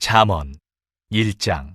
잠언 1장.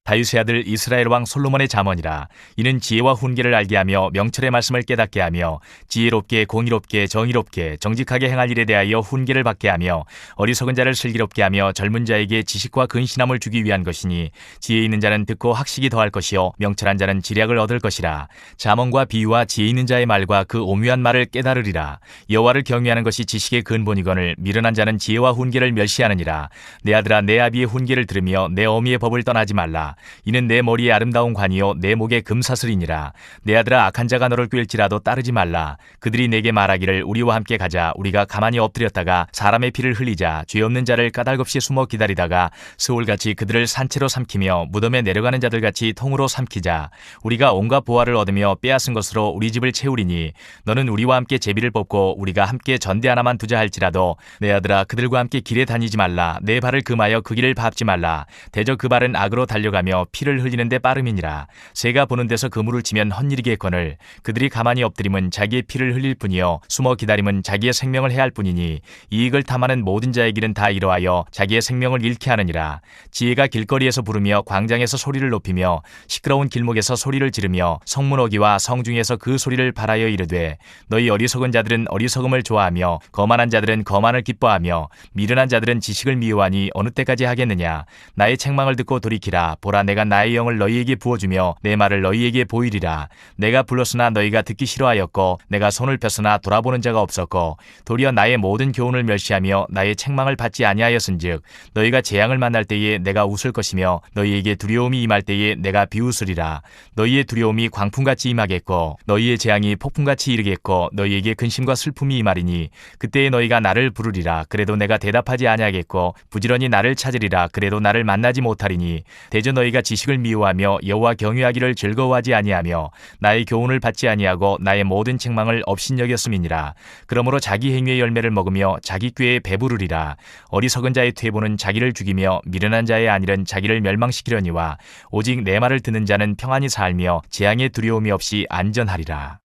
다윗의 아들 이스라엘 왕 솔로몬의 잠언이라. 이는 지혜와 훈계를 알게 하며 명철의 말씀을 깨닫게 하며 지혜롭게 공의롭게 정의롭게 정직하게 행할 일에 대하여 훈계를 받게 하며 어리석은 자를 슬기롭게 하며 젊은 자에게 지식과 근신함을 주기 위한 것이니 지혜 있는 자는 듣고 학식이 더할 것이요 명철한 자는 지략을 얻을 것이라. 잠언과 비유와 지혜 있는 자의 말과 그 오묘한 말을 깨달으리라. 여호와를 경외하는 것이 지식의 근본이거늘 미련한 자는 지혜와 훈계를 멸시하느니라. 내 아들아, 내 아비의 훈계를 들으며 내 어미의 법을 떠나지 말라. 이는 내 머리에 아름다운 관이요 내 목에 금사슬이니라. 내 아들아, 악한 자가 너를 꾀일지라도 따르지 말라. 그들이 내게 말하기를 우리와 함께 가자. 우리가 가만히 엎드렸다가 사람의 피를 흘리자. 죄 없는 자를 까닭없이 숨어 기다리다가 스올같이 그들을 산채로 삼키며 무덤에 내려가는 자들같이 통으로 삼키자. 우리가 온갖 보화를 얻으며 빼앗은 것으로 우리 집을 채우리니 너는 우리와 함께 제비를 뽑고 우리가 함께 전대 하나만 두자 할지라도 내 아들아, 그들과 함께 길에 다니지 말라. 내 발을 금하여 그 길을 밟지 말라. 대저 그 발은 악으로 달려가며 피를 흘리는데 빠름이니라. 새가 보는 데서 그물을 치면 헛일이겠거늘 그들이 가만히 엎드림은 자기의 피를 흘릴 뿐이요 숨어 기다림은 자기의 생명을 해할 뿐이니 이익을 탐하는 모든 자의 길은 다 이러하여 자기의 생명을 잃게 하느니라. 지혜가 길거리에서 부르며 광장에서 소리를 높이며 시끄러운 길목에서 소리를 지르며 성문 어귀와 성중에서 그 소리를 발하여 이르되 너희 어리석은 자들은 어리석음을 좋아하며 거만한 자들은 거만을 기뻐하며 미련한 자들은 지식을 미워하니 어느 때까지 하겠느냐. 나의 책망을 듣고 돌이키라. 보라, 내가 나의 영을 너희에게 부어주며 내 말을 너희에게 보이리라. 내가 불렀으나 너희가 듣기 싫어하였고 내가 손을 폈으나 돌아보는 자가 없었고 도리어 나의 모든 교훈을 멸시하며 나의 책망을 받지 아니하였은즉 너희가 재앙을 만날 때에 내가 웃을 것이며 너희에게 두려움이 임할 때에 내가 비웃으리라. 너희의 두려움이 광풍같이 임하겠고 너희의 재앙이 폭풍같이 이르겠고 너희에게 근심과 슬픔이 임하리니 그때에 너희가 나를 부르리라. 그래도 내가 대답하지 아니하겠고 부지런히 나를 찾으리라. 그래도 나를 만나지 못하리니 대저 너희가 지식을 미워하며 여호와 경외하기를 즐거워하지 아니하며 나의 교훈을 받지 아니하고 나의 모든 책망을 업신여겼음이니라. 그러므로 자기 행위의 열매를 먹으며 자기 꾀에 배부르리라. 어리석은 자의 퇴보는 자기를 죽이며 미련한 자의 안일은 자기를 멸망시키려니와 오직 내 말을 듣는 자는 평안히 살며 재앙의 두려움이 없이 안전하리라.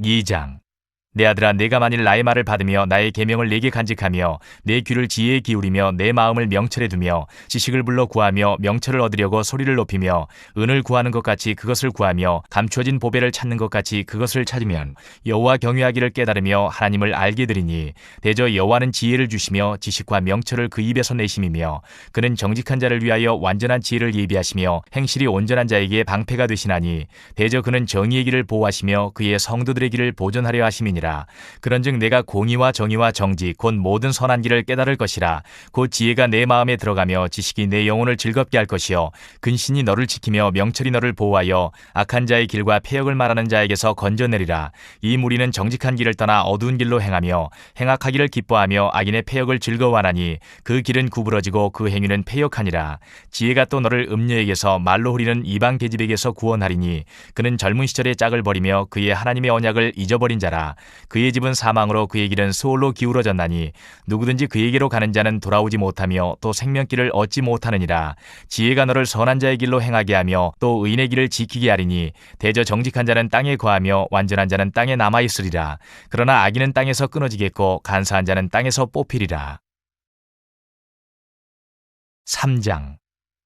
2장. 내 아들아, 내가 만일 나의 말을 받으며 나의 계명을 내게 간직하며 내 귀를 지혜에 기울이며 내 마음을 명철에 두며 지식을 불러 구하며 명철을 얻으려고 소리를 높이며 은을 구하는 것 같이 그것을 구하며 감추어진 보배를 찾는 것 같이 그것을 찾으면 여호와 경외하기를 깨달으며 하나님을 알게 되리니 대저 여호와는 지혜를 주시며 지식과 명철을 그 입에서 내심이며 그는 정직한 자를 위하여 완전한 지혜를 예비하시며 행실이 온전한 자에게 방패가 되시나니 대저 그는 정의의 길을 보호하시며 그의 성도들의 길을 보존하려 하심이니라. 그런즉 내가 공의와 정의와 정직 곧 모든 선한 길을 깨달을 것이라. 곧 지혜가 내 마음에 들어가며 지식이 내 영혼을 즐겁게 할 것이요 근신이 너를 지키며 명철이 너를 보호하여 악한 자의 길과 패역을 말하는 자에게서 건져내리라. 이 무리는 정직한 길을 떠나 어두운 길로 행하며 행악하기를 기뻐하며 악인의 패역을 즐거워하나니 그 길은 구부러지고 그 행위는 패역하니라. 지혜가 또 너를 음녀에게서 말로 후리는 이방 계집에게서 구원하리니 그는 젊은 시절의 짝을 버리며 그의 하나님의 언약을 잊어버린 자라. 그의 집은 사망으로 그의 길은 수올로 기울어졌나니 누구든지 그에게로 가는 자는 돌아오지 못하며 또 생명길을 얻지 못하느니라. 지혜가 너를 선한 자의 길로 행하게 하며 또 의인의 길을 지키게 하리니 대저 정직한 자는 땅에 거하며 완전한 자는 땅에 남아있으리라. 그러나 악인은 땅에서 끊어지겠고 간사한 자는 땅에서 뽑히리라. 3장.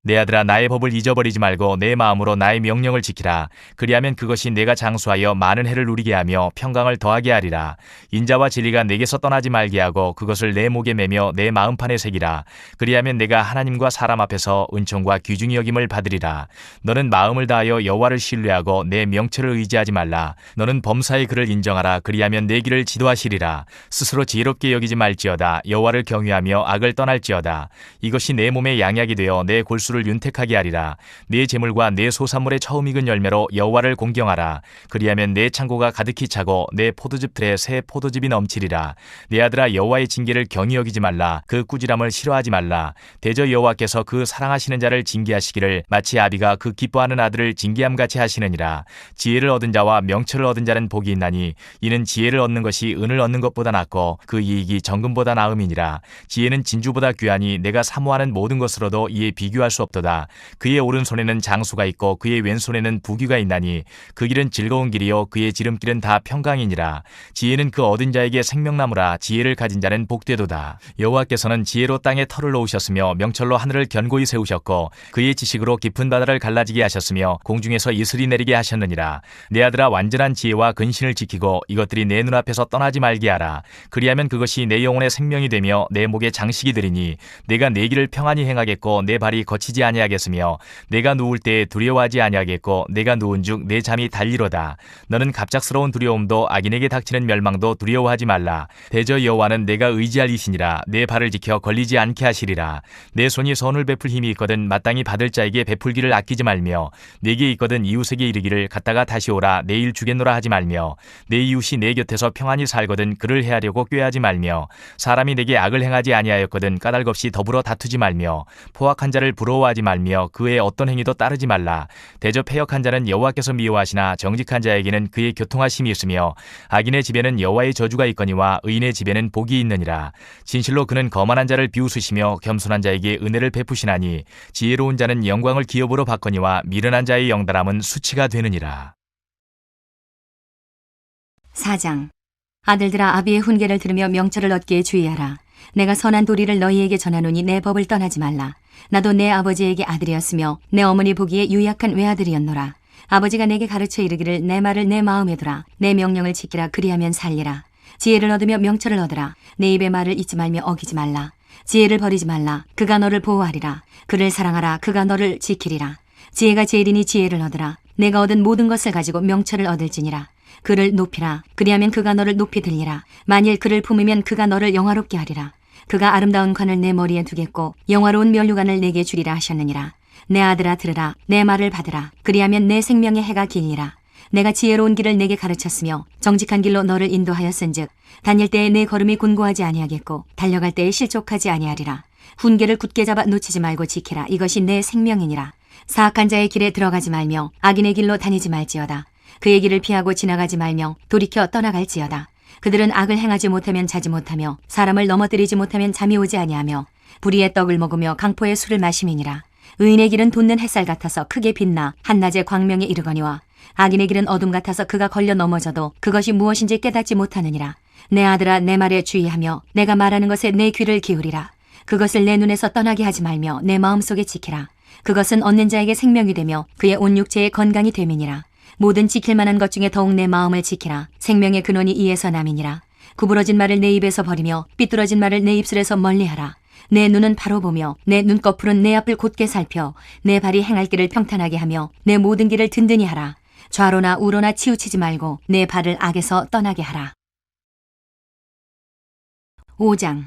내 아들아, 나의 법을 잊어버리지 말고 내 마음으로 나의 명령을 지키라. 그리하면 그것이 내가 장수하여 많은 해를 누리게 하며 평강을 더하게 하리라. 인자와 진리가 내게서 떠나지 말게 하고 그것을 내 목에 매며 내 마음판에 새기라. 그리하면 내가 하나님과 사람 앞에서 은총과 귀중히 여김을 받으리라. 너는 마음을 다하여 여호와를 신뢰하고 내 명철을 의지하지 말라. 너는 범사의 그를 인정하라. 그리하면 내 길을 지도하시리라. 스스로 지혜롭게 여기지 말지어다. 여호와를 경외하며 악을 떠날지어다. 이것이 내 몸에 양약이 되어 내 골수를 윤택하게 하리라. 내 재물과 내 소산물의 처음 익은 열매로 여호와를 공경하라. 그리하면 내 창고가 가득히 차고 내 포도즙 틀에 새 포도즙이 넘치리라. 내 아들아, 여호와의 징계를 경히 여기지 말라. 그 꾸지람을 싫어하지 말라. 대저 여호와께서 그 사랑하시는 자를 징계하시기를 마치 아비가 그 기뻐하는 아들을 징계함같이 하시느니라. 지혜를 얻은 자와 명철을 얻은 자는 복이 있나니 이는 지혜를 얻는 것이 은을 얻는 것보다 낫고 그 이익이 정금보다 나음이니라. 지혜는 진주보다 귀하니 내가 사모하는 모든 것으로도 이에 비교할 수 수 없도다. 그의 오른손에는 장수가 있고 그의 왼손에는 부귀가 있나니 그 길은 즐거운 길이요 그의 지름길은 다 평강이니라. 지혜는 그 얻은 자에게 생명나무라. 지혜를 가진 자는 복되도다. 여호와께서는 지혜로 땅에 터를 놓으셨으며 명철로 하늘을 견고히 세우셨고 그의 지식으로 깊은 바다를 갈라지게 하셨으며 공중에서 이슬이 내리게 하셨느니라. 내 아들아, 완전한 지혜와 근신을 지키고 이것들이 내 눈앞에서 떠나지 말게 하라. 그리하면 그것이 내 영혼의 생명이 되며 내 목의 장식이 되리니 내가 내 길을 평안히 행하겠고 내 발이 거치지 아니하겠으며 내가 누울 때에 두려워하지 아니하겠고 내가 누운즉 내 잠이 달리로다. 너는 갑작스러운 두려움도 악인에게 닥치는 멸망도 두려워하지 말라. 대저 여호와는 내가 의지할 이시니라. 내 발을 지켜 걸리지 않게 하시리라. 내 손이 선을 베풀 힘이 있거든 마땅히 받을 자에게 베풀기를 아끼지 말며 내게 있거든 이웃에게 이르기를 갔다가 다시 오라 내일 주겠노라 하지 말며 내 이웃이 내 곁에서 평안히 살거든 그를 해하려고 꾀하지 말며 사람이 내게 악을 행하지 아니하였거든 까닭없이 더불어 다투지 말며 포악한 자를 부러워하지 말며 그의 어떤 행위도 따르지 말라. 대저 패역한 자는 여호와께서 미워하시나 정직한 자에게는 그의 교통하심이 있으며 악인의 집에는 여호와의 저주가 있거니와 의인의 집에는 복이 있느니라. 진실로 그는 거만한 자를 비웃으시며 겸손한 자에게 은혜를 베푸시나니 지혜로운 자는 영광을 기업으로 받거니와 미련한 자의 영달함은 수치가 되느니라. 4장. 아들들아, 아비의 훈계를 들으며 명철을 얻기에 주의하라. 내가 선한 도리를 너희에게 전하노니 내 법을 떠나지 말라. 나도 내 아버지에게 아들이었으며 내 어머니 보기에 유약한 외아들이었노라. 아버지가 내게 가르쳐 이르기를 내 말을 내 마음에 두라. 내 명령을 지키라. 그리하면 살리라. 지혜를 얻으며 명철을 얻으라. 내 입의 말을 잊지 말며 어기지 말라. 지혜를 버리지 말라. 그가 너를 보호하리라. 그를 사랑하라. 그가 너를 지키리라. 지혜가 제일이니 지혜를 얻으라. 내가 얻은 모든 것을 가지고 명철을 얻을지니라. 그를 높이라. 그리하면 그가 너를 높이 들리라. 만일 그를 품으면 그가 너를 영화롭게 하리라. 그가 아름다운 관을 내 머리에 두겠고 영화로운 면류관을 내게 주리라 하셨느니라. 내 아들아, 들으라. 내 말을 받으라. 그리하면 내 생명의 해가 길리라. 내가 지혜로운 길을 내게 가르쳤으며 정직한 길로 너를 인도하였은즉 다닐 때에 내 걸음이 곤고하지 아니하겠고 달려갈 때에 실족하지 아니하리라. 훈계를 굳게 잡아 놓치지 말고 지키라. 이것이 내 생명이니라. 사악한 자의 길에 들어가지 말며 악인의 길로 다니지 말지어다. 그의 길을 피하고 지나가지 말며 돌이켜 떠나갈지어다. 그들은 악을 행하지 못하면 자지 못하며 사람을 넘어뜨리지 못하면 잠이 오지 아니하며 불의의 떡을 먹으며 강포의 술을 마심이니라. 의인의 길은 돋는 햇살 같아서 크게 빛나 한낮의 광명에 이르거니와 악인의 길은 어둠 같아서 그가 걸려 넘어져도 그것이 무엇인지 깨닫지 못하느니라. 내 아들아, 내 말에 주의하며 내가 말하는 것에 내 귀를 기울이라. 그것을 내 눈에서 떠나게 하지 말며 내 마음속에 지키라. 그것은 얻는 자에게 생명이 되며 그의 온 육체의 건강이 됨이니라. 모든 지킬 만한 것 중에 더욱 내 마음을 지키라. 생명의 근원이 이에서 남이니라. 구부러진 말을 내 입에서 버리며 삐뚤어진 말을 내 입술에서 멀리하라. 내 눈은 바로 보며 내 눈꺼풀은 내 앞을 곧게 살펴 내 발이 행할 길을 평탄하게 하며 내 모든 길을 든든히 하라. 좌로나 우로나 치우치지 말고 내 발을 악에서 떠나게 하라. 5장.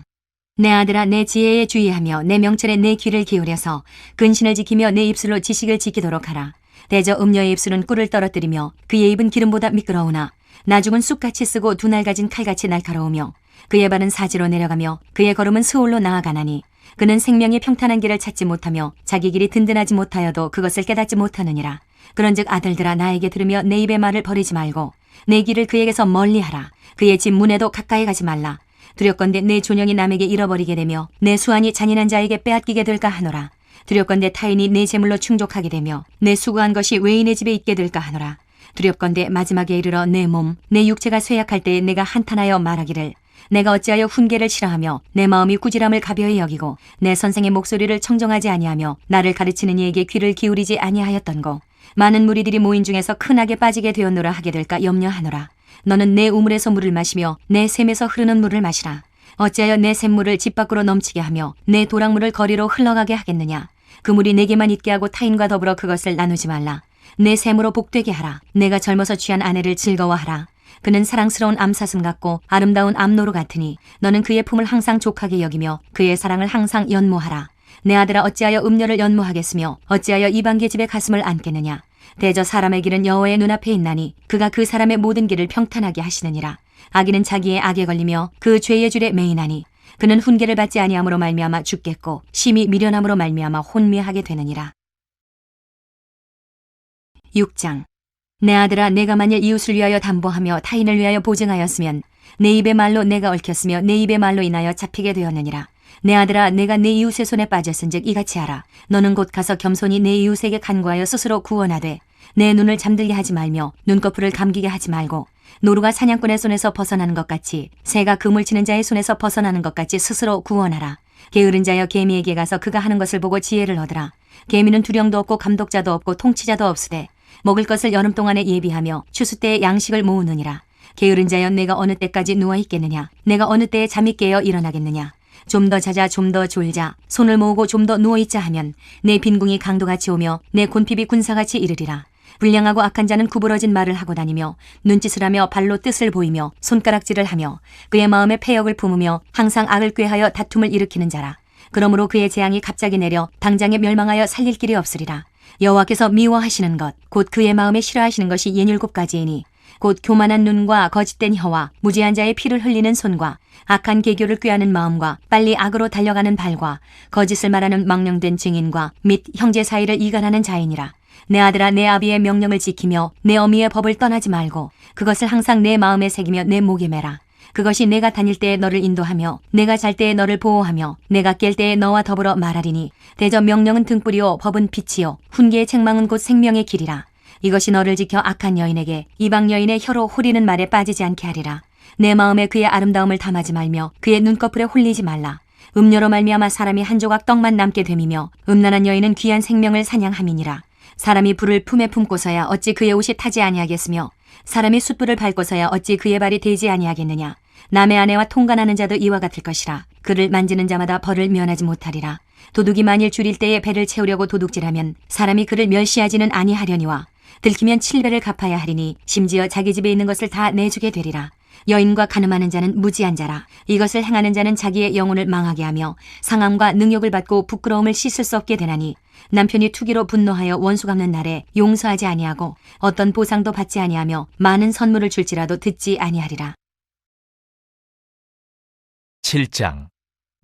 내 아들아, 내 지혜에 주의하며 내 명철에 내 귀를 기울여서 근신을 지키며 내 입술로 지식을 지키도록 하라. 대저 음녀의 입술은 꿀을 떨어뜨리며 그의 입은 기름보다 미끄러우나 나중은 쑥같이 쓰고 두 날 가진 칼같이 날카로우며 그의 발은 사지로 내려가며 그의 걸음은 스올로 나아가나니 그는 생명의 평탄한 길을 찾지 못하며 자기 길이 든든하지 못하여도 그것을 깨닫지 못하느니라. 그런즉 아들들아, 나에게 들으며 내 입의 말을 버리지 말고 내 길을 그에게서 멀리하라. 그의 집 문에도 가까이 가지 말라. 두렵건대 내 존영이 남에게 잃어버리게 되며 내 수완이 잔인한 자에게 빼앗기게 될까 하노라. 두렵건대 타인이 내 재물로 충족하게 되며 내 수고한 것이 외인의 집에 있게 될까 하노라. 두렵건대 마지막에 이르러 내 몸, 내 육체가 쇠약할 때에 내가 한탄하여 말하기를 내가 어찌하여 훈계를 싫어하며 내 마음이 꾸지람을 가벼이 여기고 내 선생의 목소리를 청정하지 아니하며 나를 가르치는 이에게 귀를 기울이지 아니하였던고. 많은 무리들이 모인 중에서 큰 악에 빠지게 되었노라 하게 될까 염려하노라. 너는 내 우물에서 물을 마시며 내 샘에서 흐르는 물을 마시라. 어찌하여 내 샘물을 집 밖으로 넘치게 하며 내 도랑물을 거리로 흘러가게 하겠느냐. 그 물이 내게만 있게 하고 타인과 더불어 그것을 나누지 말라. 내 샘으로 복되게 하라. 내가 젊어서 취한 아내를 즐거워하라. 그는 사랑스러운 암사슴 같고 아름다운 암노루 같으니 너는 그의 품을 항상 족하게 여기며 그의 사랑을 항상 연모하라. 내 아들아, 어찌하여 음녀를 연모하겠으며 어찌하여 이방계 집에 가슴을 안겠느냐. 대저 사람의 길은 여호와의 눈앞에 있나니 그가 그 사람의 모든 길을 평탄하게 하시느니라. 악인은 자기의 악에 걸리며 그 죄의 줄에 매이나니 그는 훈계를 받지 아니함으로 말미암아 죽겠고 심히 미련함으로 말미암아 혼미하게 되느니라. 6장. 내 아들아, 내가 만일 이웃을 위하여 담보하며 타인을 위하여 보증하였으면 내 입의 말로 내가 얽혔으며 내 입의 말로 인하여 잡히게 되었느니라. 내 아들아, 내가 내 이웃의 손에 빠졌은즉 이같이 하라. 너는 곧 가서 겸손히 내 이웃에게 간구하여 스스로 구원하되 내 눈을 잠들게 하지 말며 눈꺼풀을 감기게 하지 말고 노루가 사냥꾼의 손에서 벗어나는 것 같이 새가 그물 치는 자의 손에서 벗어나는 것 같이 스스로 구원하라. 게으른 자여 개미에게 가서 그가 하는 것을 보고 지혜를 얻으라. 개미는 두령도 없고 감독자도 없고 통치자도 없으되 먹을 것을 여름 동안에 예비하며 추수 때에 양식을 모으느니라. 게으른 자여 내가 어느 때까지 누워 있겠느냐? 내가 어느 때에 잠이 깨어 일어나겠느냐? 좀 더 자자, 좀 더 졸자, 손을 모으고 좀 더 누워있자 하면 내 빈궁이 강도같이 오며 내 곤핍이 군사같이 이르리라. 불량하고 악한 자는 구부러진 말을 하고 다니며 눈짓을 하며 발로 뜻을 보이며 손가락질을 하며 그의 마음에 패역을 품으며 항상 악을 꾀하여 다툼을 일으키는 자라. 그러므로 그의 재앙이 갑자기 내려 당장에 멸망하여 살릴 길이 없으리라. 여호와께서 미워하시는 것, 곧 그의 마음에 싫어하시는 것이 67가지이니 곧 교만한 눈과 거짓된 혀와 무지한 자의 피를 흘리는 손과 악한 계교를 꾀하는 마음과 빨리 악으로 달려가는 발과 거짓을 말하는 망령된 증인과 및 형제 사이를 이간하는 자이니라. 내 아들아, 내 아비의 명령을 지키며 내 어미의 법을 떠나지 말고 그것을 항상 내 마음에 새기며 내 목에 매라. 그것이 내가 다닐 때에 너를 인도하며 내가 잘 때에 너를 보호하며 내가 깰 때에 너와 더불어 말하리니 대저 명령은 등불이요 법은 빛이요 훈계의 책망은 곧 생명의 길이라. 이것이 너를 지켜 악한 여인에게 이방 여인의 혀로 호리는 말에 빠지지 않게 하리라. 내 마음에 그의 아름다움을 담하지 말며 그의 눈꺼풀에 홀리지 말라. 음료로 말미암아 사람이 한 조각 떡만 남게 됨이며 음란한 여인은 귀한 생명을 사냥함이니라. 사람이 불을 품에 품고서야 어찌 그의 옷이 타지 아니하겠으며 사람이 숯불을 밟고서야 어찌 그의 발이 되지 아니하겠느냐. 남의 아내와 통간하는 자도 이와 같을 것이라. 그를 만지는 자마다 벌을 면하지 못하리라. 도둑이 만일 줄일 때에 배를 채우려고 도둑질하면 사람이 그를 멸시하지는 아니하려니와 들키면 7배를 갚아야 하리니 심지어 자기 집에 있는 것을 다 내주게 되리라. 여인과 간음하는 자는 무지한 자라. 이것을 행하는 자는 자기의 영혼을 망하게 하며 상함과 능욕을 받고 부끄러움을 씻을 수 없게 되나니 남편이 투기로 분노하여 원수 갚는 날에 용서하지 아니하고 어떤 보상도 받지 아니하며 많은 선물을 줄지라도 듣지 아니하리라. 7장.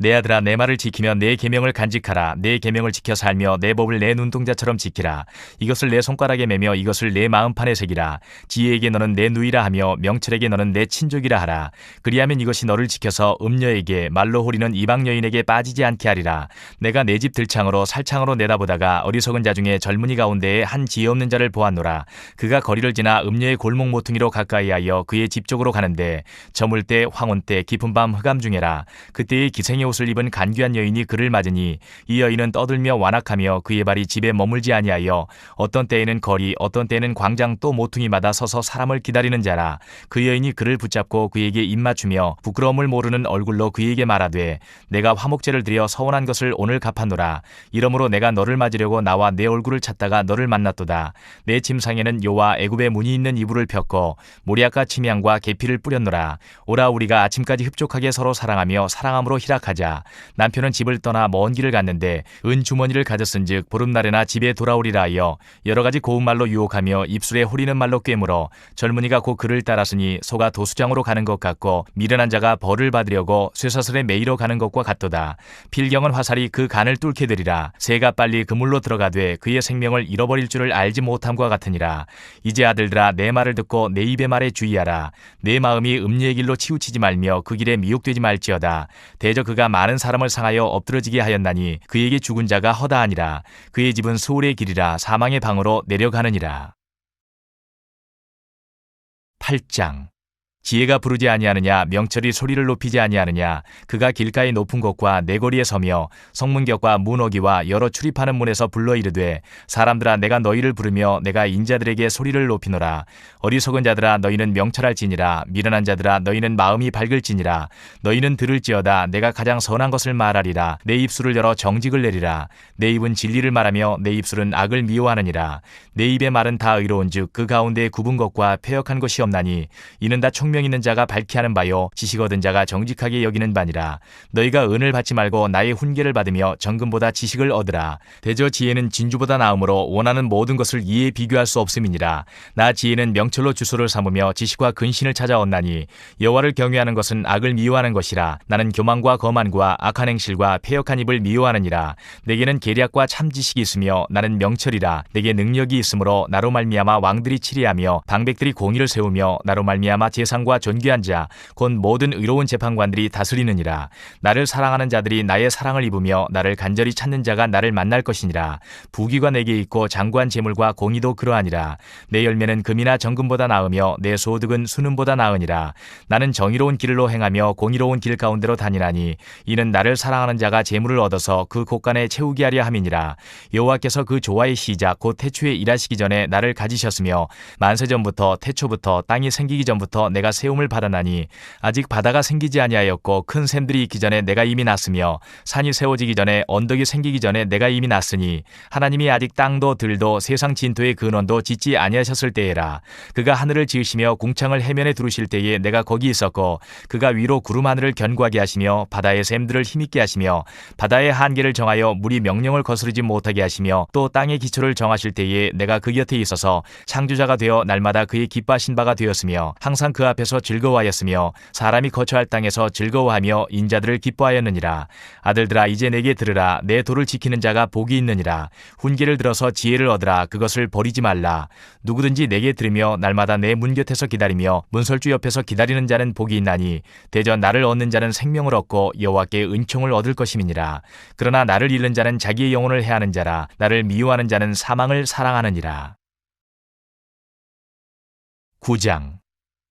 내 아들아, 내 말을 지키며 내 계명을 간직하라. 내 계명을 지켜 살며 내 법을 내 눈동자처럼 지키라. 이것을 내 손가락에 매며 이것을 내 마음판에 새기라. 지혜에게 너는 내 누이라 하며 명철에게 너는 내 친족이라 하라. 그리하면 이것이 너를 지켜서 음녀에게 말로 호리는 이방 여인에게 빠지지 않게 하리라. 내가 내 집 들창으로 살창으로 내다보다가 어리석은 자 중에 젊은이 가운데에 한 지혜 없는 자를 보았노라. 그가 거리를 지나 음녀의 골목 모퉁이로 가까이하여 그의 집 쪽으로 가는데 저물 때 황혼 때 깊은 밤 흑암 중에라. 그때의 기생의 옷을 입은 간귀한 여인이 그를 맞으니 이 여인은 떠들며 완악하며 그의 발이 집에 머물지 아니하여 어떤 때에는 거리 어떤 때에는 광장 또 모퉁이마다 서서 사람을 기다리는 자라. 그 여인이 그를 붙잡고 그에게 입맞추며 부끄러움을 모르는 얼굴로 그에게 말하되 내가 화목제를 드려 서운한 것을 오늘 갚았노라. 이러므로 내가 너를 맞으려고 나와 내 얼굴을 찾다가 너를 만났도다. 내 침상에는 요와 애굽의 문이 있는 이불을 폈고 모리아과 침향과 계피를 뿌렸노라. 오라, 우리가 아침까지 흡족하게 서로 사랑하며 사랑함으로 희락하자. 남편은 집을 떠나 먼 길을 갔는데 은 주머니를 가졌은즉 보름날에나 집에 돌아오리라 하여 여러 가지 고운 말로 유혹하며 입술에 호리는 말로 꿰물어 젊은이가 곧 그를 따랐으니 소가 도수장으로 가는 것 같고 미련한 자가 벌을 받으려고 쇠사슬에 매이러 가는 것과 같도다. 필경은 화살이 그 간을 뚫게 되리라. 새가 빨리 그물로 들어가되 그의 생명을 잃어버릴 줄을 알지 못함과 같으니라. 이제 아들들아, 내 말을 듣고 내 입의 말에 주의하라. 내 마음이 음녀의 길로 치우치지 말며 그 길에 미혹되지 말지어다. 대저 그가 많은 사람을 상하여 엎드러지게 하였나니 그에게 죽은 자가 허다하니라. 그의 집은 수월의 길이라 사망의 방으로 내려가느니라. 8장. 지혜가 부르지 아니하느냐, 명철이 소리를 높이지 아니하느냐. 그가 길가의 높은 곳과 내거리에 서며 성문격과 문어기와 여러 출입하는 문에서 불러 이르되 사람들아, 내가 너희를 부르며 내가 인자들에게 소리를 높이노라. 어리석은 자들아, 너희는 명철할지니라. 미련한 자들아, 너희는 마음이 밝을지니라. 너희는 들을지어다. 내가 가장 선한 것을 말하리라. 내 입술을 열어 정직을 내리라. 내 입은 진리를 말하며 내 입술은 악을 미워하느니라. 내 입의 말은 다 의로운즉 그 가운데 굽은 것과 패역한 것이 없나니 이는 다 총명 있는 자가 밝게 하는 바요 지식 얻은 자가 정직하게 여기는 바니라. 너희가 은을 받지 말고 나의 훈계를 받으며 정금보다 지식을 얻으라. 대저 지혜는 진주보다 나음으로 원하는 모든 것을 이에 비교할 수 없음이니라. 나 지혜는 명철로 주소를 삼으며 지식과 근신을 찾아 얻나니 여호와를 경외하는 것은 악을 미워하는 것이라. 나는 교만과 거만과 악한 행실과 패역한 입을 미워하느니라. 내게는 계략과 참 지식이 있으며 나는 명철이라. 내게 능력이 있으므로 나로 말미암아 왕들이 치리하며 방백들이 공의를 세우며 나로 말미암아 재상 세상과 존귀한 자 곧 모든 의로운 재판관들이 다스리느니라. 나를 사랑하는 자들이 나의 사랑을 입으며 나를 간절히 찾는 자가 나를 만날 것이니라. 부귀가 내게 있고 장구한 재물과 공의도 그러하니라. 내 열매는 금이나 정금보다 나으며 내 소득은 순음보다 나으니라. 나는 정의로운 길로 행하며 공의로운 길 가운데로 다니나니 이는 나를 사랑하는 자가 재물을 얻어서 그 곳간에 채우게 하려 함이니라. 여호와께서 그 조화의 시작 곧 태초에 일하시기 전에 나를 가지셨으며 만세전부터 태초부터 땅이 생기기 전부터 내가 세움을 받았나니 아직 바다가 생기지 아니하였고 큰 샘들이 있기 전에 내가 이미 났으며 산이 세워지기 전에 언덕이 생기기 전에 내가 이미 났으니 하나님이 아직 땅도 들도 세상 진토의 근원도 짓지 아니하셨을 때에라. 그가 하늘을 지으시며 궁창을 해면에 두르실 때에 내가 거기 있었고 그가 위로 구름 하늘을 견고하게 하시며 바다의 샘들을 힘있게 하시며 바다의 한계를 정하여 물이 명령을 거스르지 못하게 하시며 또 땅의 기초를 정하실 때에 내가 그 곁에 있어서 창조자가 되어 날마다 그의 기뻐하신 바가 되었으며 항상 그 앞에서 즐거워하였으며 사람이 거처할 땅에서 즐거워하며 인자들을 기뻐하였느니라. 아들들아 이제 내게 들으라. 내 도를 지키는 자가 복이 있느니라. 훈계를 들어서 지혜를 얻으라. 그것을 버리지 말라. 누구든지 내게 들으며 날마다 내 문 곁에서 기다리며 문설주 옆에서 기다리는 자는 복이 있나니 대전 나를 얻는 자는 생명을 얻고 여호와께 은총을 얻을 것임이니라. 그러나 나를 잃는 자는 자기의 영혼을 해하는 자라. 나를 미워하는 자는 사망을 사랑하느니라. 9장.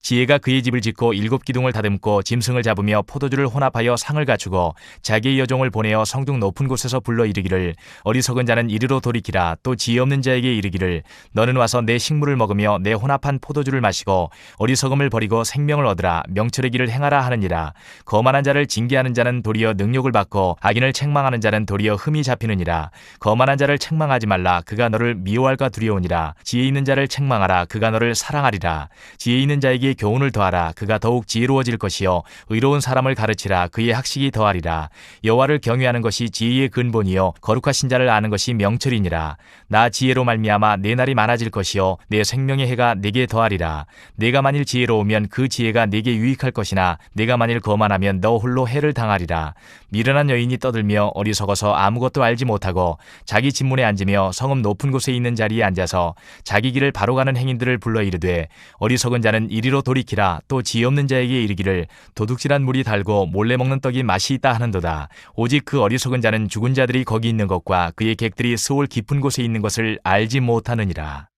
지혜가 그의 집을 짓고 7 기둥을 다듬고 짐승을 잡으며 포도주를 혼합하여 상을 갖추고 자기의 여종을 보내어 성중 높은 곳에서 불러 이르기를 어리석은 자는 이리로 돌이키라. 또 지혜 없는 자에게 이르기를 너는 와서 내 식물을 먹으며 내 혼합한 포도주를 마시고 어리석음을 버리고 생명을 얻으라. 명철의 길을 행하라 하느니라. 거만한 자를 징계하는 자는 도리어 능욕을 받고 악인을 책망하는 자는 도리어 흠이 잡히느니라. 거만한 자를 책망하지 말라. 그가 너를 미워할까 두려우니라. 지혜 있는 자를 책망하라. 그가 너를 사랑하리라. 지혜 있는 자에게 교훈을 더하라. 그가 더욱 지혜로워질 것이요 의로운 사람을 가르치라. 그의 학식이 더하리라. 여호와를 경외하는 것이 지혜의 근본이요 거룩하신 자를 아는 것이 명철이니라. 나 지혜로 말미암아 내 날이 많아질 것이요 내 생명의 해가 내게 더하리라. 내가 만일 지혜로우면 그 지혜가 내게 유익할 것이나 내가 만일 거만하면 너 홀로 해를 당하리라. 미련한 여인이 떠들며 어리석어서 아무것도 알지 못하고 자기 집문에 앉으며 성읍 높은 곳에 있는 자리에 앉아서 자기 길을 바로 가는 행인들을 불러 이르되 어리석은 자는 이리로 돌이키라. 또 지혜 없는 자에게 이르기를 도둑질한 물이 달고 몰래 먹는 떡이 맛이 있다 하는도다. 오직 그 어리석은 자는 죽은 자들이 거기 있는 것과 그의 객들이 스올 깊은 곳에 있는 것을 알지 못하느니라.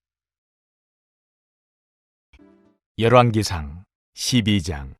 열왕기상 12장.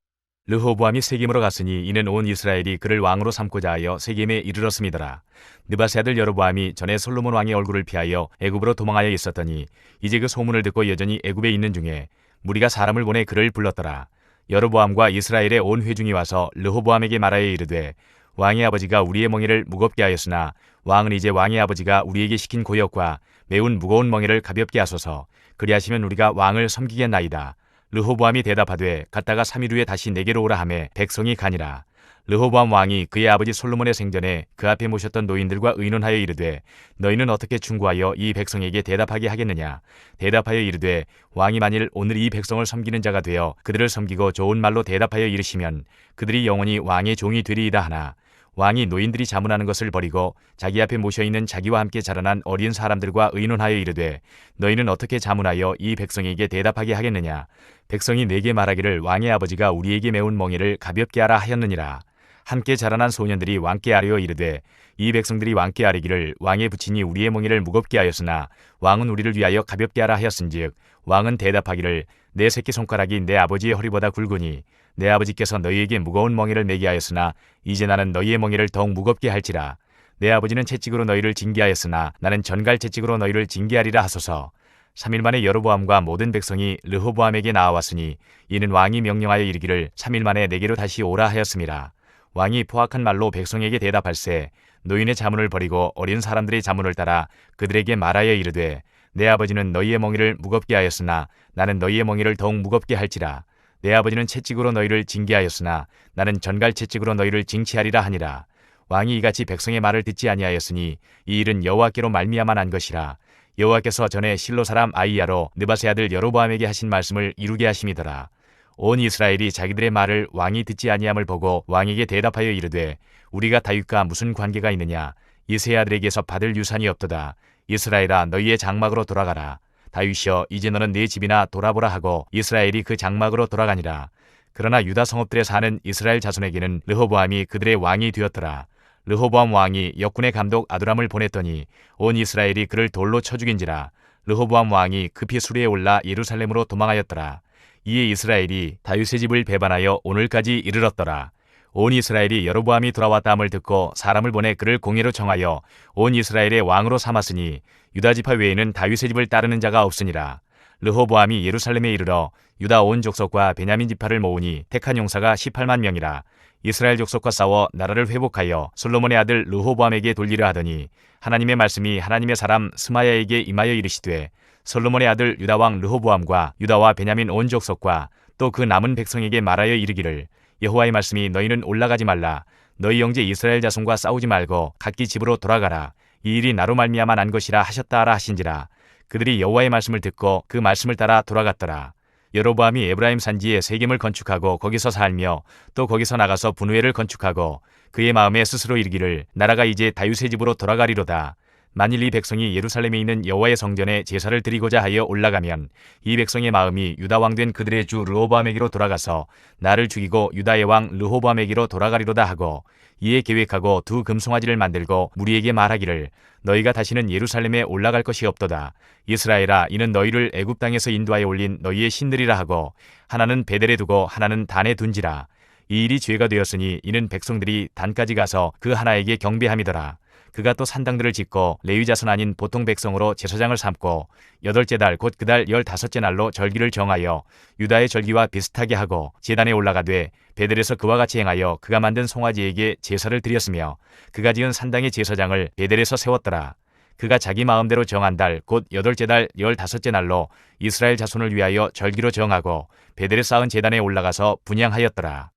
르호보암이 세겜으로 갔으니 이는 온 이스라엘이 그를 왕으로 삼고자 하여 세겜에 이르렀음이더라. 느바세 아들 여로보암이 전에 솔로몬 왕의 얼굴을 피하여 애굽으로 도망하여 있었더니 이제 그 소문을 듣고 여전히 애굽에 있는 중에 무리가 사람을 보내 그를 불렀더라. 여로보암과 이스라엘의 온 회중이 와서 르호보암에게 말하여 이르되 왕의 아버지가 우리의 멍에를 무겁게 하였으나 왕은 이제 왕의 아버지가 우리에게 시킨 고역과 매운 무거운 멍에를 가볍게 하소서. 그리하시면 우리가 왕을 섬기겠나이다. 르호보암이 대답하되 갔다가 3일 후에 다시 내게로 오라 하매 백성이 가니라. 르호보암 왕이 그의 아버지 솔로몬의 생전에 그 앞에 모셨던 노인들과 의논하여 이르되 너희는 어떻게 충고하여 이 백성에게 대답하게 하겠느냐. 대답하여 이르되 왕이 만일 오늘 이 백성을 섬기는 자가 되어 그들을 섬기고 좋은 말로 대답하여 이르시면 그들이 영원히 왕의 종이 되리이다 하나 왕이 노인들이 자문하는 것을 버리고 자기 앞에 모셔있는 자기와 함께 자라난 어린 사람들과 의논하여 이르되 너희는 어떻게 자문하여 이 백성에게 대답하게 하겠느냐. 백성이 내게 말하기를 왕의 아버지가 우리에게 메운 멍에를 가볍게 하라 하였느니라. 함께 자라난 소년들이 왕께 아뢰어 이르되 이 백성들이 왕께 아뢰기를 왕의 부친이 우리의 멍에를 무겁게 하였으나 왕은 우리를 위하여 가볍게 하라 하였은즉 왕은 대답하기를 내 새끼손가락이 내 아버지의 허리보다 굵으니 내 아버지께서 너희에게 무거운 멍에를 매게 하였으나 이제 나는 너희의 멍에를 더욱 무겁게 할지라. 내 아버지는 채찍으로 너희를 징계하였으나 나는 전갈 채찍으로 너희를 징계하리라 하소서. 3일 만에 여로보암과 모든 백성이 르호보암에게 나와왔으니 이는 왕이 명령하여 이르기를 3일 만에 내게로 다시 오라 하였음이라. 왕이 포악한 말로 백성에게 대답할세 노인의 자문을 버리고 어린 사람들의 자문을 따라 그들에게 말하여 이르되 내 아버지는 너희의 멍에를 무겁게 하였으나 나는 너희의 멍에를 더욱 무겁게 할지라. 내 아버지는 채찍으로 너희를 징계하였으나 나는 전갈 채찍으로 너희를 징치하리라 하니라. 왕이 이같이 백성의 말을 듣지 아니하였으니 이 일은 여호와께로 말미암아 난 것이라. 여호와께서 전에 실로 사람 아이야로 느바세 아들 여로보암에게 하신 말씀을 이루게 하심이더라. 온 이스라엘이 자기들의 말을 왕이 듣지 아니함을 보고 왕에게 대답하여 이르되 우리가 다윗과 무슨 관계가 있느냐. 이세 아들에게서 받을 유산이 없도다. 이스라엘아 너희의 장막으로 돌아가라. 다윗이여 이제 너는 네 집이나 돌아보라 하고 이스라엘이 그 장막으로 돌아가니라. 그러나 유다 성읍들에 사는 이스라엘 자손에게는 르호보암이 그들의 왕이 되었더라. 르호보암 왕이 역군의 감독 아두람을 보냈더니 온 이스라엘이 그를 돌로 쳐 죽인지라. 르호보암 왕이 급히 수리에 올라 예루살렘으로 도망하였더라. 이에 이스라엘이 다윗의 집을 배반하여 오늘까지 이르렀더라. 온 이스라엘이 여로보암이 돌아왔다함을 듣고 사람을 보내 그를 공회로 청하여 온 이스라엘의 왕으로 삼았으니 유다 지파 외에는 다윗의 집을 따르는 자가 없으니라. 르호보암이 예루살렘에 이르러 유다 온 족속과 베냐민 지파를 모으니 택한 용사가 18만 명이라. 이스라엘 족속과 싸워 나라를 회복하여 솔로몬의 아들 르호보암에게 돌리려 하더니 하나님의 말씀이 하나님의 사람 스마야에게 임하여 이르시되 솔로몬의 아들 유다 왕 르호보암과 유다와 베냐민 온 족속과 또 그 남은 백성에게 말하여 이르기를 여호와의 말씀이 너희는 올라가지 말라. 너희 형제 이스라엘 자손과 싸우지 말고 각기 집으로 돌아가라. 이 일이 나로 말미암아 난 것이라 하셨다 하라 하신지라. 그들이 여호와의 말씀을 듣고 그 말씀을 따라 돌아갔더라. 여로보암이 에브라임 산지에 세겜을 건축하고 거기서 살며 또 거기서 나가서 분우엘을 건축하고 그의 마음에 스스로 이르기를 나라가 이제 다윗의 집으로 돌아가리로다. 만일 이 백성이 예루살렘에 있는 여호와의 성전에 제사를 드리고자 하여 올라가면 이 백성의 마음이 유다 왕 된 그들의 주 르호보암에게로 돌아가서 나를 죽이고 유다의 왕 르호보암에게로 돌아가리로다 하고 이에 계획하고 두 금송아지를 만들고 무리에게 말하기를 너희가 다시는 예루살렘에 올라갈 것이 없도다. 이스라엘아, 이는 너희를 애굽 땅에서 인도하여 올린 너희의 신들이라 하고 하나는 베델에 두고 하나는 단에 둔지라. 이 일이 죄가 되었으니 이는 백성들이 단까지 가서 그 하나에게 경배함이더라. 그가 또 산당들을 짓고 레위 자손 아닌 보통 백성으로 제사장을 삼고 8째 달 곧 그 달 15째 날로 절기를 정하여 유다의 절기와 비슷하게 하고 제단에 올라가되 베델에서 그와 같이 행하여 그가 만든 송아지에게 제사를 드렸으며 그가 지은 산당의 제사장을 베델에서 세웠더라. 그가 자기 마음대로 정한 달 곧 8째 달 15째 날로 이스라엘 자손을 위하여 절기로 정하고 베델에 쌓은 제단에 올라가서 분향하였더라.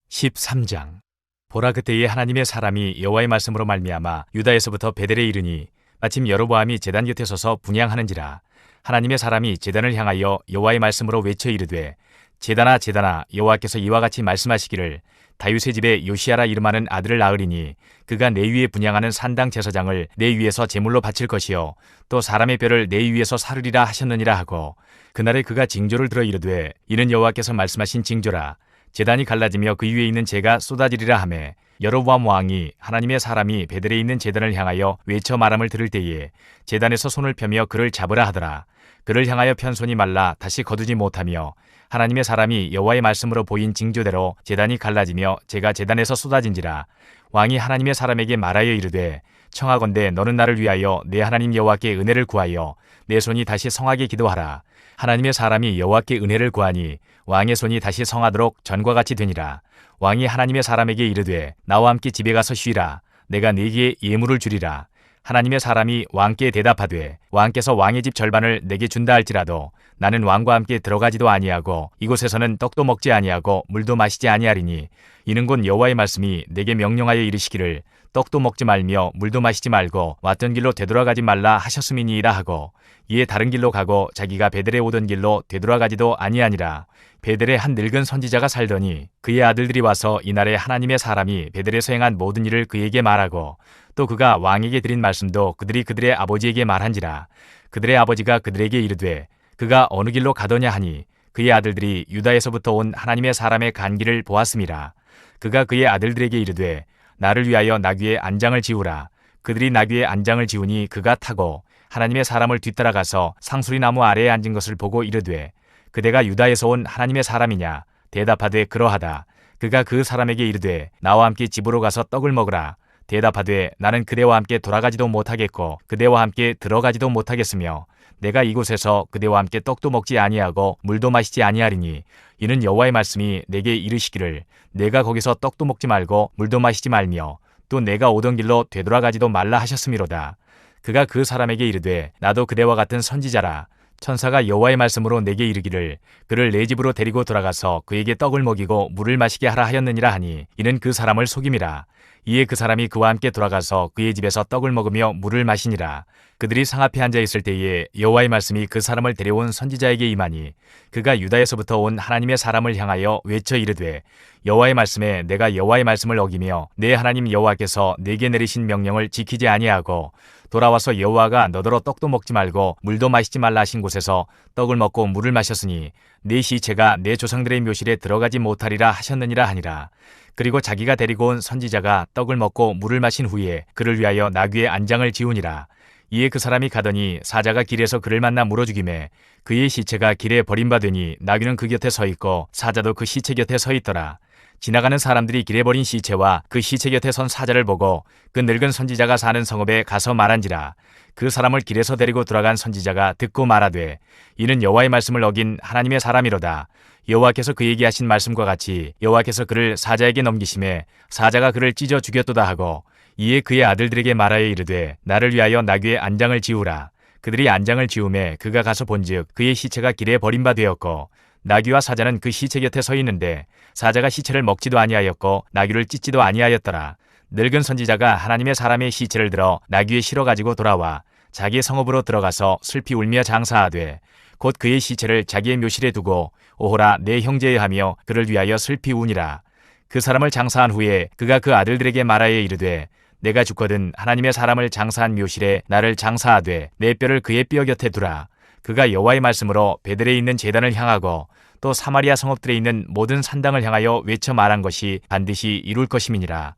13장. 보라, 그때에 하나님의 사람이 여호와의 말씀으로 말미암아 유다에서부터 베델에 이르니 마침 여로보암이 제단 곁에 서서 분향하는지라. 하나님의 사람이 제단을 향하여 여호와의 말씀으로 외쳐 이르되 제단아 제단아, 여호와께서 이와 같이 말씀하시기를 다윗의 집에 요시야라 이름하는 아들을 낳으리니 그가 내 위에 분향하는 산당 제사장을 내 위에서 제물로 바칠 것이요 또 사람의 뼈를 내 위에서 사르리라 하셨느니라 하고 그날에 그가 징조를 들어 이르되 이는 여호와께서 말씀하신 징조라. 제단이 갈라지며 그 위에 있는 재가 쏟아지리라 하매 여로보암 왕이 하나님의 사람이 베델에 있는 제단을 향하여 외쳐 말함을 들을 때에 제단에서 손을 펴며 그를 잡으라 하더라. 그를 향하여 편 손이 말라 다시 거두지 못하며 하나님의 사람이 여호와의 말씀으로 보인 징조대로 제단이 갈라지며 재가 제단에서 쏟아진지라. 왕이 하나님의 사람에게 말하여 이르되 청하건대 너는 나를 위하여 내 하나님 여호와께 은혜를 구하여 내 손이 다시 성하게 기도하라. 하나님의 사람이 여호와께 은혜를 구하니 왕의 손이 다시 성하도록 전과 같이 되니라. 왕이 하나님의 사람에게 이르되 나와 함께 집에 가서 쉬라. 내가 네게 예물을 주리라. 하나님의 사람이 왕께 대답하되 왕께서 왕의 집 절반을 내게 준다 할지라도 나는 왕과 함께 들어가지도 아니하고 이곳에서는 떡도 먹지 아니하고 물도 마시지 아니하리니 이는 곧 여호와의 말씀이 내게 명령하여 이르시기를 떡도 먹지 말며 물도 마시지 말고 왔던 길로 되돌아가지 말라 하셨음이니이다 하고 이에 다른 길로 가고 자기가 베델에 오던 길로 되돌아가지도 아니하니라. 베델에 한 늙은 선지자가 살더니 그의 아들들이 와서 이날에 하나님의 사람이 베델에서 행한 모든 일을 그에게 말하고 또 그가 왕에게 드린 말씀도 그들이 그들의 아버지에게 말한지라. 그들의 아버지가 그들에게 이르되 그가 어느 길로 가더냐 하니 그의 아들들이 유다에서부터 온 하나님의 사람의 간 길을 보았음이라. 그가 그의 아들들에게 이르되 나를 위하여 나귀의 안장을 지우라. 그들이 나귀의 안장을 지우니 그가 타고 하나님의 사람을 뒤따라가서 상수리 나무 아래에 앉은 것을 보고 이르되 그대가 유다에서 온 하나님의 사람이냐? 대답하되 그러하다. 그가 그 사람에게 이르되 나와 함께 집으로 가서 떡을 먹으라. 대답하되 나는 그대와 함께 돌아가지도 못하겠고 그대와 함께 들어가지도 못하겠으며 내가 이곳에서 그대와 함께 떡도 먹지 아니하고 물도 마시지 아니하리니 이는 여호와의 말씀이 내게 이르시기를 내가 거기서 떡도 먹지 말고 물도 마시지 말며 또 내가 오던 길로 되돌아가지도 말라 하셨음이로다. 그가 그 사람에게 이르되 나도 그대와 같은 선지자라. 천사가 여호와의 말씀으로 내게 이르기를 그를 내 집으로 데리고 돌아가서 그에게 떡을 먹이고 물을 마시게 하라 하였느니라 하니 이는 그 사람을 속임이라. 이에 그 사람이 그와 함께 돌아가서 그의 집에서 떡을 먹으며 물을 마시니라. 그들이 상 앞에 앉아 있을 때에 여호와의 말씀이 그 사람을 데려온 선지자에게 임하니 그가 유다에서부터 온 하나님의 사람을 향하여 외쳐 이르되 여호와의 말씀에 내가 여호와의 말씀을 어기며 내 하나님 여호와께서 내게 내리신 명령을 지키지 아니하고 돌아와서 여호와가 너더러 떡도 먹지 말고 물도 마시지 말라 하신 곳에서 떡을 먹고 물을 마셨으니 네 시체가 내 조상들의 묘실에 들어가지 못하리라 하셨느니라 하니라. 그리고 자기가 데리고 온 선지자가 떡을 먹고 물을 마신 후에 그를 위하여 나귀의 안장을 지우니라. 이에 그 사람이 가더니 사자가 길에서 그를 만나 물어 죽이매 그의 시체가 길에 버림받으니 나귀는 그 곁에 서 있고 사자도 그 시체 곁에 서 있더라. 지나가는 사람들이 길에 버린 시체와 그 시체 곁에 선 사자를 보고 그 늙은 선지자가 사는 성읍에 가서 말한지라. 그 사람을 길에서 데리고 돌아간 선지자가 듣고 말하되 이는 여호와의 말씀을 어긴 하나님의 사람이로다. 여호와께서 그에게 하신 말씀과 같이 여호와께서 그를 사자에게 넘기심에 사자가 그를 찢어 죽였도다 하고 이에 그의 아들들에게 말하여 이르되 나를 위하여 나귀의 안장을 지우라. 그들이 안장을 지우매 그가 가서 본즉 그의 시체가 길에 버림바 되었고 나귀와 사자는 그 시체 곁에 서 있는데 사자가 시체를 먹지도 아니하였고 나귀를 찢지도 아니하였더라. 늙은 선지자가 하나님의 사람의 시체를 들어 나귀에 실어 가지고 돌아와 자기의 성읍으로 들어가서 슬피 울며 장사하되 곧 그의 시체를 자기의 묘실에 두고 오호라 내 형제여 하며 그를 위하여 슬피 우니라. 그 사람을 장사한 후에 그가 그 아들들에게 말하여 이르되 내가 죽거든 하나님의 사람을 장사한 묘실에 나를 장사하되 내 뼈를 그의 뼈 곁에 두라. 그가 여호와의 말씀으로 베델에 있는 제단을 향하고 또 사마리아 성읍들에 있는 모든 산당을 향하여 외쳐 말한 것이 반드시 이룰 것임이니라.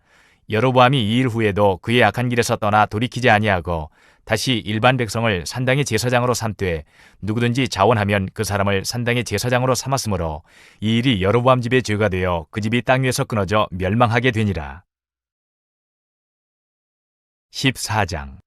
여로보암이 이 일 후에도 그의 악한 길에서 떠나 돌이키지 아니하고 다시 일반 백성을 산당의 제사장으로 삼되 누구든지 자원하면 그 사람을 산당의 제사장으로 삼았으므로 이 일이 여로보암 집의 죄가 되어 그 집이 땅 위에서 끊어져 멸망하게 되니라. 14장.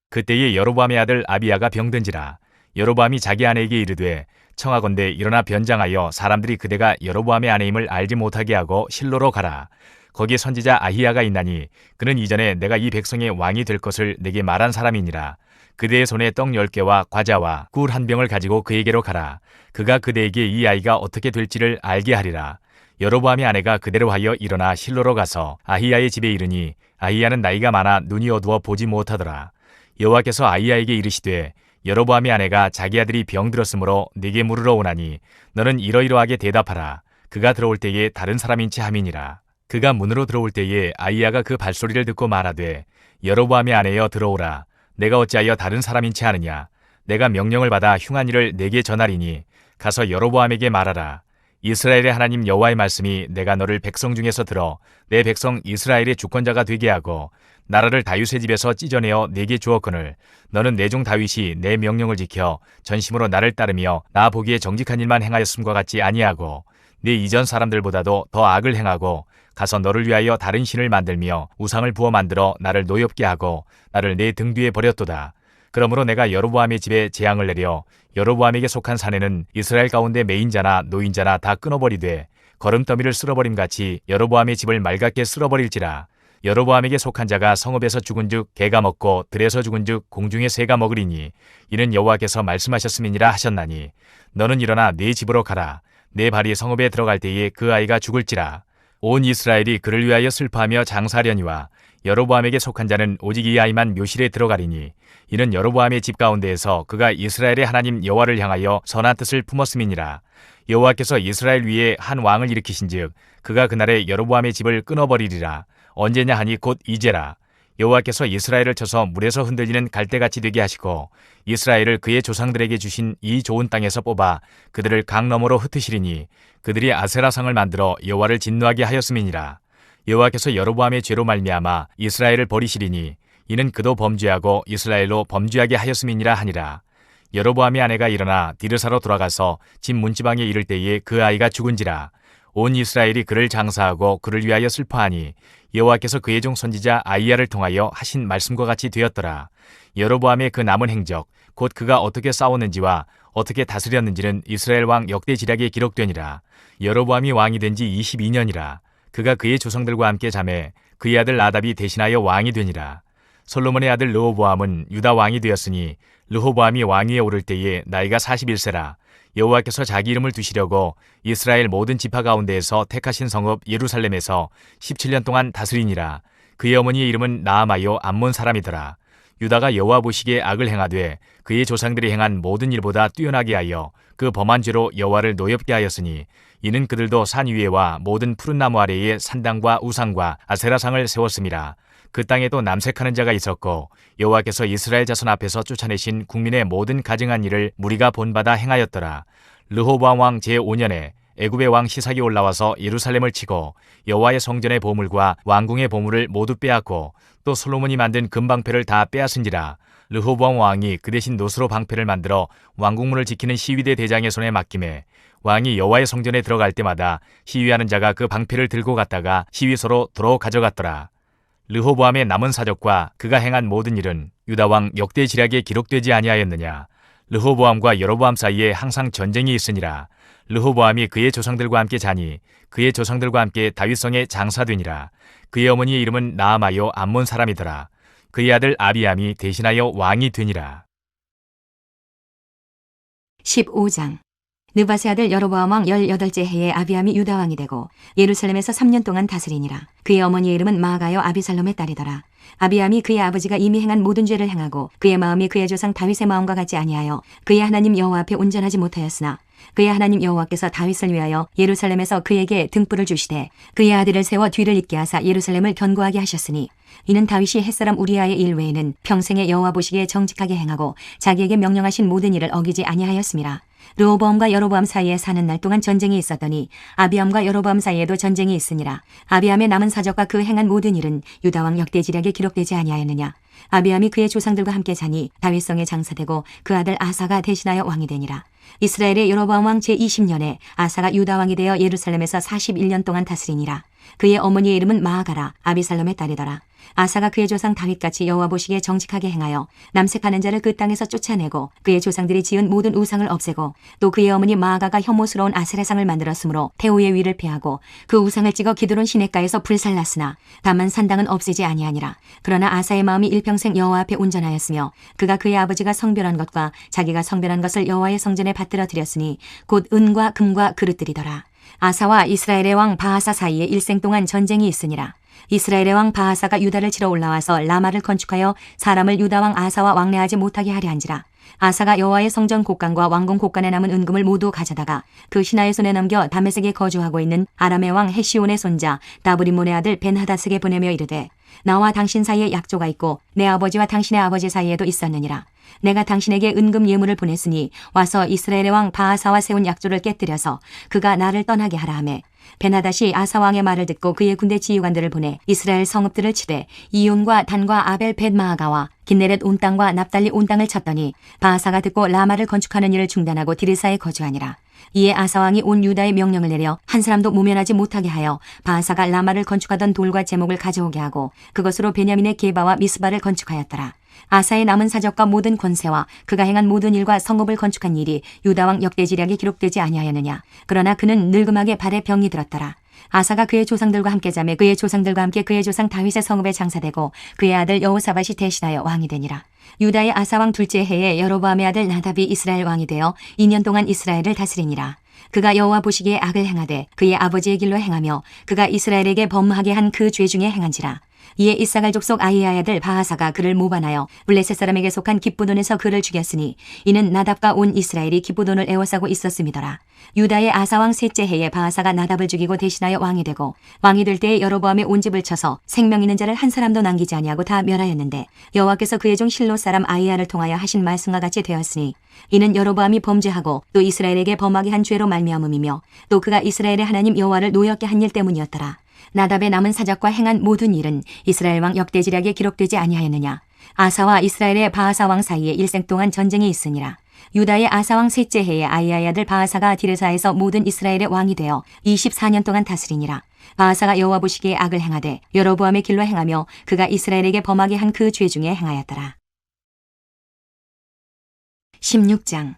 그때에 여로보암의 아들 아비야가 병든지라. 여로보암이 자기 아내에게 이르되 청하건대 일어나 변장하여 사람들이 그대가 여로보암의 아내임을 알지 못하게 하고 실로로 가라. 거기에 선지자 아히야가 있나니 그는 이전에 내가 이 백성의 왕이 될 것을 내게 말한 사람이니라. 그대의 손에 떡 10개와 과자와 꿀 한 병을 가지고 그에게로 가라. 그가 그대에게 이 아이가 어떻게 될지를 알게 하리라. 여로보암의 아내가 그대로 하여 일어나 실로로 가서 아히야의 집에 이르니 아히야는 나이가 많아 눈이 어두워 보지 못하더라. 여호와께서 아히야에게 이르시되 여로보암의 아내가 자기 아들이 병들었으므로 네게 물으러 오나니 너는 이러이러하게 대답하라. 그가 들어올 때에 다른 사람인지 함이니라. 그가 문으로 들어올 때에 아히야가 그 발소리를 듣고 말하되 여로보암의 아내여 들어오라. 내가 어찌하여 다른 사람인지 아느냐. 내가 명령을 받아 흉한 일을 내게 전하리니 가서 여로보암에게 말하라. 이스라엘의 하나님 여호와의 말씀이 내가 너를 백성 중에서 들어 내 백성 이스라엘의 주권자가 되게 하고 나라를 다윗의 집에서 찢어내어 내게 주었거늘 너는 내 종 다윗이 내 명령을 지켜 전심으로 나를 따르며 나 보기에 정직한 일만 행하였음과 같이 아니하고 네 이전 사람들보다도 더 악을 행하고 가서 너를 위하여 다른 신을 만들며 우상을 부어 만들어 나를 노엽게 하고 나를 내 등 뒤에 버렸도다. 그러므로 내가 여로보암의 집에 재앙을 내려 여로보암에게 속한 사내는 이스라엘 가운데 매인자나 노인자나 다 끊어버리되 거름더미를 쓸어버림같이 여로보암의 집을 맑게 쓸어버릴지라. 여로보암에게 속한 자가 성읍에서 죽은즉 개가 먹고 들에서 죽은즉 공중의 새가 먹으리니 이는 여호와께서 말씀하셨음이니라 하셨나니 너는 일어나 네 집으로 가라. 내 발이 성읍에 들어갈 때에 그 아이가 죽을지라. 온 이스라엘이 그를 위하여 슬퍼하며 장사하려니와 여로보암에게 속한 자는 오직 이 아이만 묘실에 들어가리니 이는 여로보암의 집 가운데에서 그가 이스라엘의 하나님 여호와를 향하여 선한 뜻을 품었음이니라. 여호와께서 이스라엘 위에 한 왕을 일으키신즉 그가 그날에 여로보암의 집을 끊어버리리라. 언제냐 하니 곧 이제라. 여호와께서 이스라엘을 쳐서 물에서 흔들리는 갈대같이 되게 하시고 이스라엘을 그의 조상들에게 주신 이 좋은 땅에서 뽑아 그들을 강 너머로 흩으시리니 그들이 아세라상을 만들어 여호와를 진노하게 하였음이니라. 여호와께서 여로보암의 죄로 말미암아 이스라엘을 버리시리니 이는 그도 범죄하고 이스라엘로 범죄하게 하였음이니라 하니라. 여로보암의 아내가 일어나 디르사로 돌아가서 집 문지방에 이를 때에 그 아이가 죽은지라. 온 이스라엘이 그를 장사하고 그를 위하여 슬퍼하니 여호와께서 그의 종 선지자 아히야를 통하여 하신 말씀과 같이 되었더라. 여로보암의 그 남은 행적 곧 그가 어떻게 싸웠는지와 어떻게 다스렸는지는 이스라엘 왕 역대지략에 기록되니라. 여로보암이 왕이 된 지 22년이라. 그가 그의 조상들과 함께 자매 그의 아들 나답이 대신하여 왕이 되니라. 솔로몬의 아들 르호보암은 유다 왕이 되었으니 르호보암이 왕위에 오를 때에 나이가 41세라. 여호와께서 자기 이름을 두시려고 이스라엘 모든 지파 가운데에서 택하신 성읍 예루살렘에서 17년 동안 다스리니라. 그의 어머니의 이름은 나아마요 암몬 사람이더라. 유다가 여호와 보시기에 악을 행하되 그의 조상들이 행한 모든 일보다 뛰어나게 하여 그 범한 죄로 여호와를 노엽게 하였으니 이는 그들도 산 위에와 모든 푸른 나무 아래에 산당과 우상과 아세라상을 세웠음이라. 그 땅에도 남색하는 자가 있었고 여호와께서 이스라엘 자손 앞에서 쫓아내신 국민의 모든 가증한 일을 무리가 본받아 행하였더라. 르호보암 왕 제5년에 애굽의 왕 시삭이 올라와서 예루살렘을 치고 여호와의 성전의 보물과 왕궁의 보물을 모두 빼앗고 또 솔로몬이 만든 금방패를 다 빼앗은지라. 르호보암 왕이 그 대신 노스로 방패를 만들어 왕궁문을 지키는 시위대 대장의 손에 맡기매 왕이 여호와의 성전에 들어갈 때마다 시위하는 자가 그 방패를 들고 갔다가 시위소로 도로 가져갔더라. 르호보암의 남은 사적과 그가 행한 모든 일은 유다 왕 역대 지략에 기록되지 아니하였느냐. 르호보암과 여로보암 사이에 항상 전쟁이 있으니라. 르호보암이 그의 조상들과 함께 자니 그의 조상들과 함께 다윗성에 장사되니라. 그의 어머니의 이름은 나아마요 암몬 사람이더라. 그의 아들 아비암이 대신하여 왕이 되니라. 15장. 느바세 아들 여로보암 왕 18째 해에 아비암이 유다 왕이 되고 예루살렘에서 3년 동안 다스리니라. 그의 어머니의 이름은 마가요 아비살롬의 딸이더라. 아비암이 그의 아버지가 이미 행한 모든 죄를 행하고 그의 마음이 그의 조상 다윗의 마음과 같지 아니하여 그의 하나님 여호와 앞에 온전하지 못하였으나 그의 하나님 여호와께서 다윗을 위하여 예루살렘에서 그에게 등불을 주시되 그의 아들을 세워 뒤를 잇게 하사 예루살렘을 견고하게 하셨으니 이는 다윗이 햇사람 우리아의 일 외에는 평생에 여호와 보시기에 정직하게 행하고 자기에게 명령하신 모든 일을 어기지 아니하였음이라. 르호보암과 여로보암 사이에 사는 날 동안 전쟁이 있었더니 아비암과 여로보암 사이에도 전쟁이 있으니라. 아비암의 남은 사적과 그 행한 모든 일은 유다 왕 역대 지략에 기록되지 아니하였느냐. 아비암이 그의 조상들과 함께 자니 다윗성에 장사되고 그 아들 아사가 대신하여 왕이 되니라. 이스라엘의 여로보암 왕 제20년에 아사가 유다 왕이 되어 예루살렘에서 41년 동안 다스리니라. 그의 어머니의 이름은 마아가라 아비살롬의 딸이더라. 아사가 그의 조상 다윗같이 여호와 보시기에 정직하게 행하여 남색하는 자를 그 땅에서 쫓아내고 그의 조상들이 지은 모든 우상을 없애고 또 그의 어머니 마아가가 혐오스러운 아세라상을 만들었으므로 태호의 위를 피하고 그 우상을 찍어 기드론 시냇가에서 불살랐으나 다만 산당은 없애지 아니하니라. 그러나 아사의 마음이 일평생 여호와 앞에 온전하였으며 그가 그의 아버지가 성별한 것과 자기가 성별한 것을 여호와의 성전에 받들어 드렸으니 곧 은과 금과 그릇들이더라. 아사와 이스라엘의 왕 바하사 사이에 일생 동안 전쟁이 있으니라. 이스라엘의 왕 바하사가 유다를 치러 올라와서 라마를 건축하여 사람을 유다 왕 아사와 왕래하지 못하게 하려 한지라. 아사가 여호와의 성전 곡간과 왕궁 곡간에 남은 은금을 모두 가져다가 그 신하의 손에 넘겨 다메섹에 거주하고 있는 아람의 왕 헤시온의 손자 다브리몬의 아들 벤하닷에게 보내며 이르되 나와 당신 사이에 약조가 있고 내 아버지와 당신의 아버지 사이에도 있었느니라. 내가 당신에게 은금 예물을 보냈으니 와서 이스라엘의 왕 바하사와 세운 약조를 깨뜨려서 그가 나를 떠나게 하라 하매 벤하닷이 아사 왕의 말을 듣고 그의 군대 지휘관들을 보내 이스라엘 성읍들을 치되 이온과 단과 아벨 벳마아가와 긴네렛 온 땅과 납달리 온 땅을 쳤더니 바하사가 듣고 라마를 건축하는 일을 중단하고 디르사에 거주하니라. 이에 아사 왕이 온 유다에 명령을 내려 한 사람도 모면하지 못하게 하여 바하사가 라마를 건축하던 돌과 제목을 가져오게 하고 그것으로 베냐민의 게바와 미스바를 건축하였더라. 아사의 남은 사적과 모든 권세와 그가 행한 모든 일과 성읍을 건축한 일이 유다 왕 역대 지략에 기록되지 아니하였느냐. 그러나 그는 늙음하게 발에 병이 들었더라. 아사가 그의 조상들과 함께 자매 그의 조상들과 함께 그의 조상 다윗의 성읍에 장사되고 그의 아들 여호사밧이 대신하여 왕이 되니라. 유다의 아사 왕 둘째 해에 여로보암의 아들 나답이 이스라엘 왕이 되어 2년 동안 이스라엘을 다스리니라. 그가 여호와 보시기에 악을 행하되 그의 아버지의 길로 행하며 그가 이스라엘에게 범하게 한 그 죄 중에 행한지라. 이에 이사갈 족속 아이야의 아들 바하사가 그를 모반하여 블레셋 사람에게 속한 기브돈에서 그를 죽였으니 이는 나답과 온 이스라엘이 기브돈을 에워싸고 있었음이더라. 유다의 아사왕 셋째 해에 바하사가 나답을 죽이고 대신하여 왕이 되고 왕이 될 때에 여로보암의 온 집을 쳐서 생명 있는 자를 한 사람도 남기지 아니하고 다 멸하였는데 여호와께서 그의 종 실로 사람 아이야를 통하여 하신 말씀과 같이 되었으니 이는 여로보암이 범죄하고 또 이스라엘에게 범하게 한 죄로 말미암음이며 또 그가 이스라엘의 하나님 여호와를 노엽게 한 일 때문이었더라. 나답의 남은 사적과 행한 모든 일은 이스라엘 왕 역대 지략에 기록되지 아니하였느냐. 아사와 이스라엘의 바하사 왕 사이에 일생 동안 전쟁이 있으니라. 유다의 아사 왕 셋째 해에 아이야의 아들 바하사가 디르사에서 모든 이스라엘의 왕이 되어 24년 동안 다스리니라. 바하사가 여호와 보시기에 악을 행하되 여로보암의 길로 행하며 그가 이스라엘에게 범하게 한 그 죄 중에 행하였더라. 16장.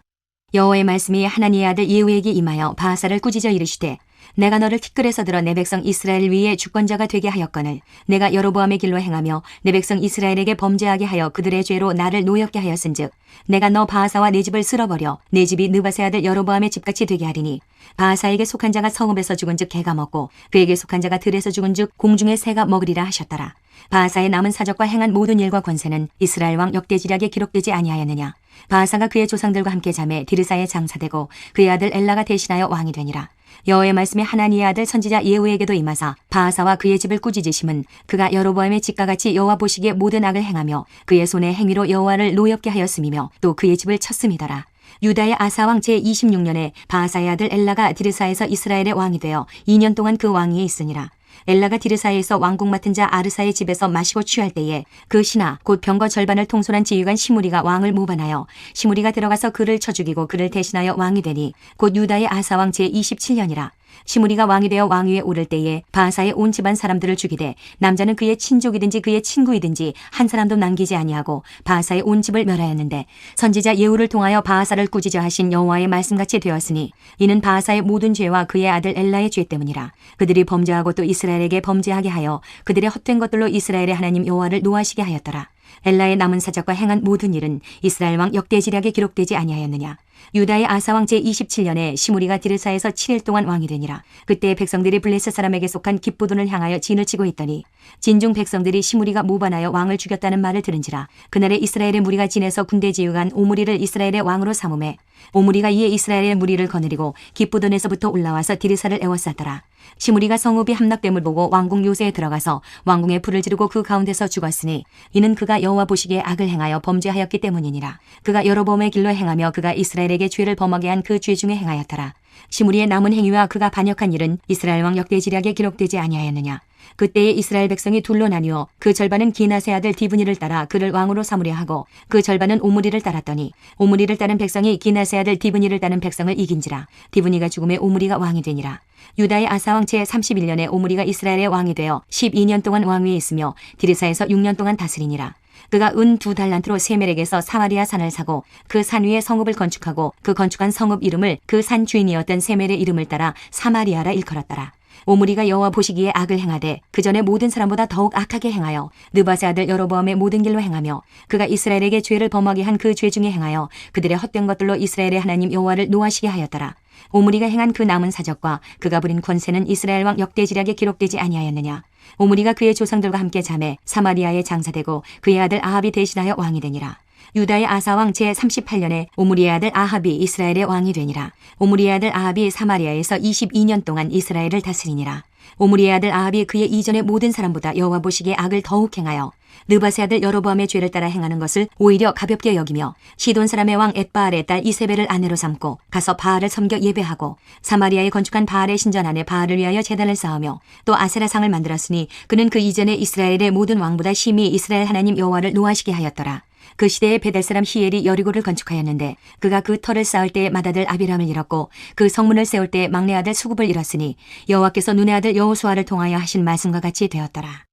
여호와의 말씀이 하나니의 아들 예후에게 임하여 바하사를 꾸짖어 이르시되 내가 너를 티끌에서 들어 내 백성 이스라엘 위에 주권자가 되게 하였거늘 내가 여로보암의 길로 행하며 내 백성 이스라엘에게 범죄하게 하여 그들의 죄로 나를 노엽게 하였은즉 내가 너 바하사와 내 집을 쓸어버려 내 집이 느바세 아들 여로보암의 집같이 되게 하리니 바하사에게 속한 자가 성읍에서 죽은즉 개가 먹고 그에게 속한 자가 들에서 죽은즉 공중의 새가 먹으리라 하셨더라. 바하사의 남은 사적과 행한 모든 일과 권세는 이스라엘 왕 역대지략에 기록되지 아니하였느냐. 바하사가 그의 조상들과 함께 잠에 디르사에 장사되고 그의 아들 엘라가 대신하여 왕이 되니라. 여호와의 말씀이 하나니의 아들 선지자 예후에게도 임하사 바하사와 그의 집을 꾸짖으심은 그가 여로보암의 집과 같이 여호와 보시기에 모든 악을 행하며 그의 손의 행위로 여호와를 노엽게 하였음이며 또 그의 집을 쳤음이더라. 유다의 아사왕 제26년에 바하사의 아들 엘라가 디르사에서 이스라엘의 왕이 되어 2년 동안 그 왕위에 있으니라. 엘라가 디르사에서 왕궁 맡은 자 아르사의 집에서 마시고 취할 때에 그 신하 곧 병거 절반을 통솔한 지휘관 시므리가 왕을 모반하여 시므리가 들어가서 그를 쳐 죽이고 그를 대신하여 왕이 되니 곧 유다의 아사왕 제27년이라. 시므리가 왕이 되어 왕위에 오를 때에 바하사의 온 집안 사람들을 죽이되 남자는 그의 친족이든지 그의 친구이든지 한 사람도 남기지 아니하고 바하사의 온 집을 멸하였는데 선지자 예후를 통하여 바하사를 꾸짖어 하신 여호와의 말씀같이 되었으니 이는 바하사의 모든 죄와 그의 아들 엘라의 죄 때문이라. 그들이 범죄하고 또 이스라엘에게 범죄하게 하여 그들의 헛된 것들로 이스라엘의 하나님 여호와를 노하시게 하였더라. 엘라의 남은 사적과 행한 모든 일은 이스라엘 왕 역대지략에 기록되지 아니하였느냐. 유다의 아사왕 제27년에 시므리가 디르사에서 7일 동안 왕이 되니라. 그때 백성들이 블레셋 사람에게 속한 깁부돈을 향하여 진을 치고 있더니 진중 백성들이 시므리가 모반하여 왕을 죽였다는 말을 들은지라. 그날에 이스라엘의 무리가 진에서 군대 지휘관 오므리를 이스라엘의 왕으로 삼음해 오므리가 이에 이스라엘의 무리를 거느리고 깁부돈에서부터 올라와서 디르사를 에워쌌더라. 시므리가 성읍이 함락됨을 보고 왕궁 요새에 들어가서 왕궁에 불을 지르고 그 가운데서 죽었으니 이는 그가 여호와 보시기에 악을 행하여 범죄하였기 때문이니라. 그가 여로보암의 길로 행하며 그가 이스라엘에게 죄를 범하게 한 그 죄 중에 행하였더라. 시므리의 남은 행위와 그가 반역한 일은 이스라엘 왕 역대지략에 기록되지 아니하였느냐. 그때에 이스라엘 백성이 둘로 나뉘어 그 절반은 기낫의 아들 디브니를 따라 그를 왕으로 삼으려 하고 그 절반은 오므리를 따랐더니 오므리를 따른 백성이 기낫의 아들 디브니를 따른 백성을 이긴지라. 디브니가 죽음에 오므리가 왕이 되니라. 유다의 아사왕 제31년에 오므리가 이스라엘의 왕이 되어 12년 동안 왕위에 있으며 디르사에서 6년 동안 다스리니라. 그가 은 2달란트로 세멜에게서 사마리아 산을 사고 그 산 위에 성읍을 건축하고 그 건축한 성읍 이름을 그 산 주인이었던 세멜의 이름을 따라 사마리아라 일컬었더라. 오므리가 여호와 보시기에 악을 행하되 그 전에 모든 사람보다 더욱 악하게 행하여 느바세 아들 여로보암의 모든 길로 행하며 그가 이스라엘에게 죄를 범하게 한 그 죄 중에 행하여 그들의 헛된 것들로 이스라엘의 하나님 여호와를 노하시게 하였더라. 오므리가 행한 그 남은 사적과 그가 부린 권세는 이스라엘 왕 역대지략에 기록되지 아니하였느냐. 오므리가 그의 조상들과 함께 잠에 사마리아에 장사되고 그의 아들 아합이 대신하여 왕이 되니라. 유다의 아사왕 제38년에 오므리의 아들 아합이 이스라엘의 왕이 되니라. 오므리의 아들 아합이 사마리아에서 22년 동안 이스라엘을 다스리니라. 오므리의 아들 아합이 그의 이전의 모든 사람보다 여호와 보시기에 악을 더욱 행하여 느바세 아들 여로보암의 죄를 따라 행하는 것을 오히려 가볍게 여기며 시돈 사람의 왕 엣바알의 딸 이세벨을 아내로 삼고 가서 바알을 섬겨 예배하고 사마리아에 건축한 바알의 신전 안에 바알을 위하여 제단을 쌓으며 또 아세라상을 만들었으니 그는 그 이전에 이스라엘의 모든 왕보다 심히 이스라엘 하나님 여호와를 노하시게 하였더라. 그 시대에 베델 사람 히엘이 여리고를 건축하였는데 그가 그 터를 쌓을 때에 맏아들 아비람을 잃었고 그 성문을 세울 때에 막내 아들 수굽을 잃었으니 여호와께서 눈의 아들 여호수아를 통하여 하신 말씀과 같이 되었더라.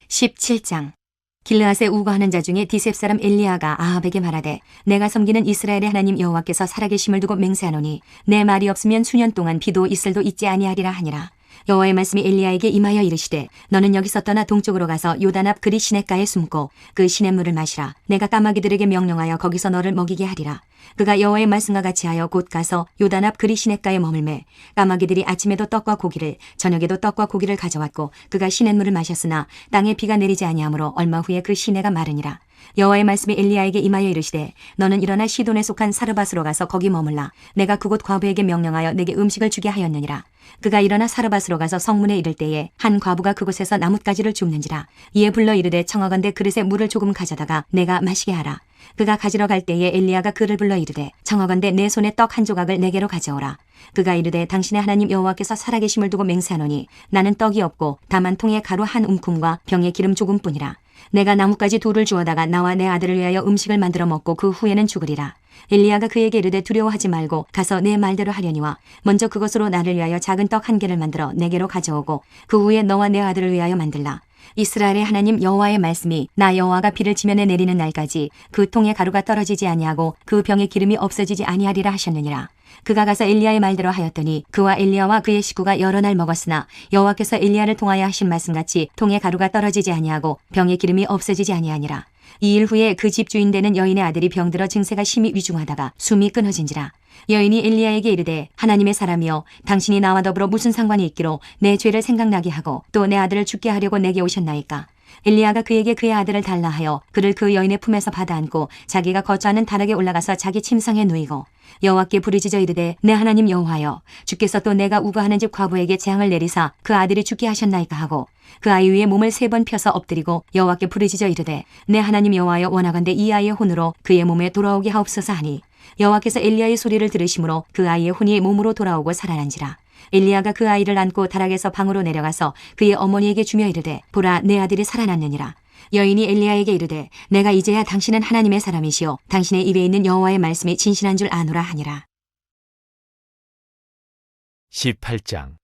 17장. 길르앗에 우거하는 자 중에 디셉 사람 엘리야가 아합에게 말하되 내가 섬기는 이스라엘의 하나님 여호와께서 살아계심을 두고 맹세하노니 내 말이 없으면 수년 동안 비도 이슬도 있지 아니하리라 하니라. 여호와의 말씀이 엘리야에게 임하여 이르시되 너는 여기서 떠나 동쪽으로 가서 요단 앞 그리 시냇가에 숨고 그 시냇물을 마시라. 내가 까마귀들에게 명령하여 거기서 너를 먹이게 하리라. 그가 여호와의 말씀과 같이 하여 곧 가서 요단 앞 그리 시냇가에 머물매 까마귀들이 아침에도 떡과 고기를 저녁에도 떡과 고기를 가져왔고 그가 시냇물을 마셨으나 땅에 비가 내리지 아니하므로 얼마 후에 그 시내가 마르니라. 여호와의 말씀이 엘리야에게 임하여 이르시되 너는 일어나 시돈에 속한 사르밧으로 가서 거기 머물라. 내가 그곳 과부에게 명령하여 내게 음식을 주게 하였느니라. 그가 일어나 사르밧으로 가서 성문에 이를 때에 한 과부가 그곳에서 나뭇가지를 줍는지라. 이에 불러 이르되 청하건대 그릇에 물을 조금 가져다가 내가 마시게 하라. 그가 가지러 갈 때에 엘리야가 그를 불러 이르되 청하건대 내 손에 떡 한 조각을 내게로 가져오라. 그가 이르되 당신의 하나님 여호와께서 살아계심을 두고 맹세하노니 나는 떡이 없고 다만 통에 가루 한 움큼과 병에 기름 조금뿐이라. 내가 나뭇가지 둘을 주어다가 나와 내 아들을 위하여 음식을 만들어 먹고 그 후에는 죽으리라. 엘리야가 그에게 이르되 두려워하지 말고 가서 내 말대로 하려니와 먼저 그것으로 나를 위하여 작은 떡 한 개를 만들어 내게로 가져오고 그 후에 너와 내 아들을 위하여 만들라. 이스라엘의 하나님 여호와의 말씀이 나 여호와가 비를 지면에 내리는 날까지 그 통에 가루가 떨어지지 아니하고 그 병에 기름이 없어지지 아니하리라 하셨느니라. 그가 가서 엘리야의 말대로 하였더니 그와 엘리야와 그의 식구가 여러 날 먹었으나 여호와께서 엘리야를 통하여 하신 말씀같이 통에 가루가 떨어지지 아니하고 병에 기름이 없어지지 아니하니라. 이 일 후에 그 집주인 되는 여인의 아들이 병들어 증세가 심히 위중하다가 숨이 끊어진지라. 여인이 엘리야에게 이르되 하나님의 사람이여 당신이 나와 더불어 무슨 상관이 있기로 내 죄를 생각나게 하고 또 내 아들을 죽게 하려고 내게 오셨나이까. 엘리야가 그에게 그의 아들을 달라 하여 그를 그 여인의 품에서 받아안고 자기가 거처하는 다락에 올라가서 자기 침상에 누이고 여호와께 부르짖어 이르되 내 하나님 여호와여 주께서 또 내가 우거하는 집 과부에게 재앙을 내리사 그 아들이 죽게 하셨나이까 하고 그 아이 위에 몸을 3번 펴서 엎드리고 여호와께 부르짖어 이르되 내 하나님 여호와여 원하건대 이 아이의 혼으로 그의 몸에 돌아오게 하옵소서 하니 여호와께서 엘리야의 소리를 들으심으로 그 아이의 혼이 몸으로 돌아오고 살아난지라. 엘리야가 그 아이를 안고 다락에서 방으로 내려가서 그의 어머니에게 주며 이르되 보라 내 아들이 살아났느니라. 여인이 엘리야에게 이르되 내가 이제야 당신은 하나님의 사람이시오 당신의 입에 있는 여호와의 말씀이 진실한 줄 아노라 하니라. 18장.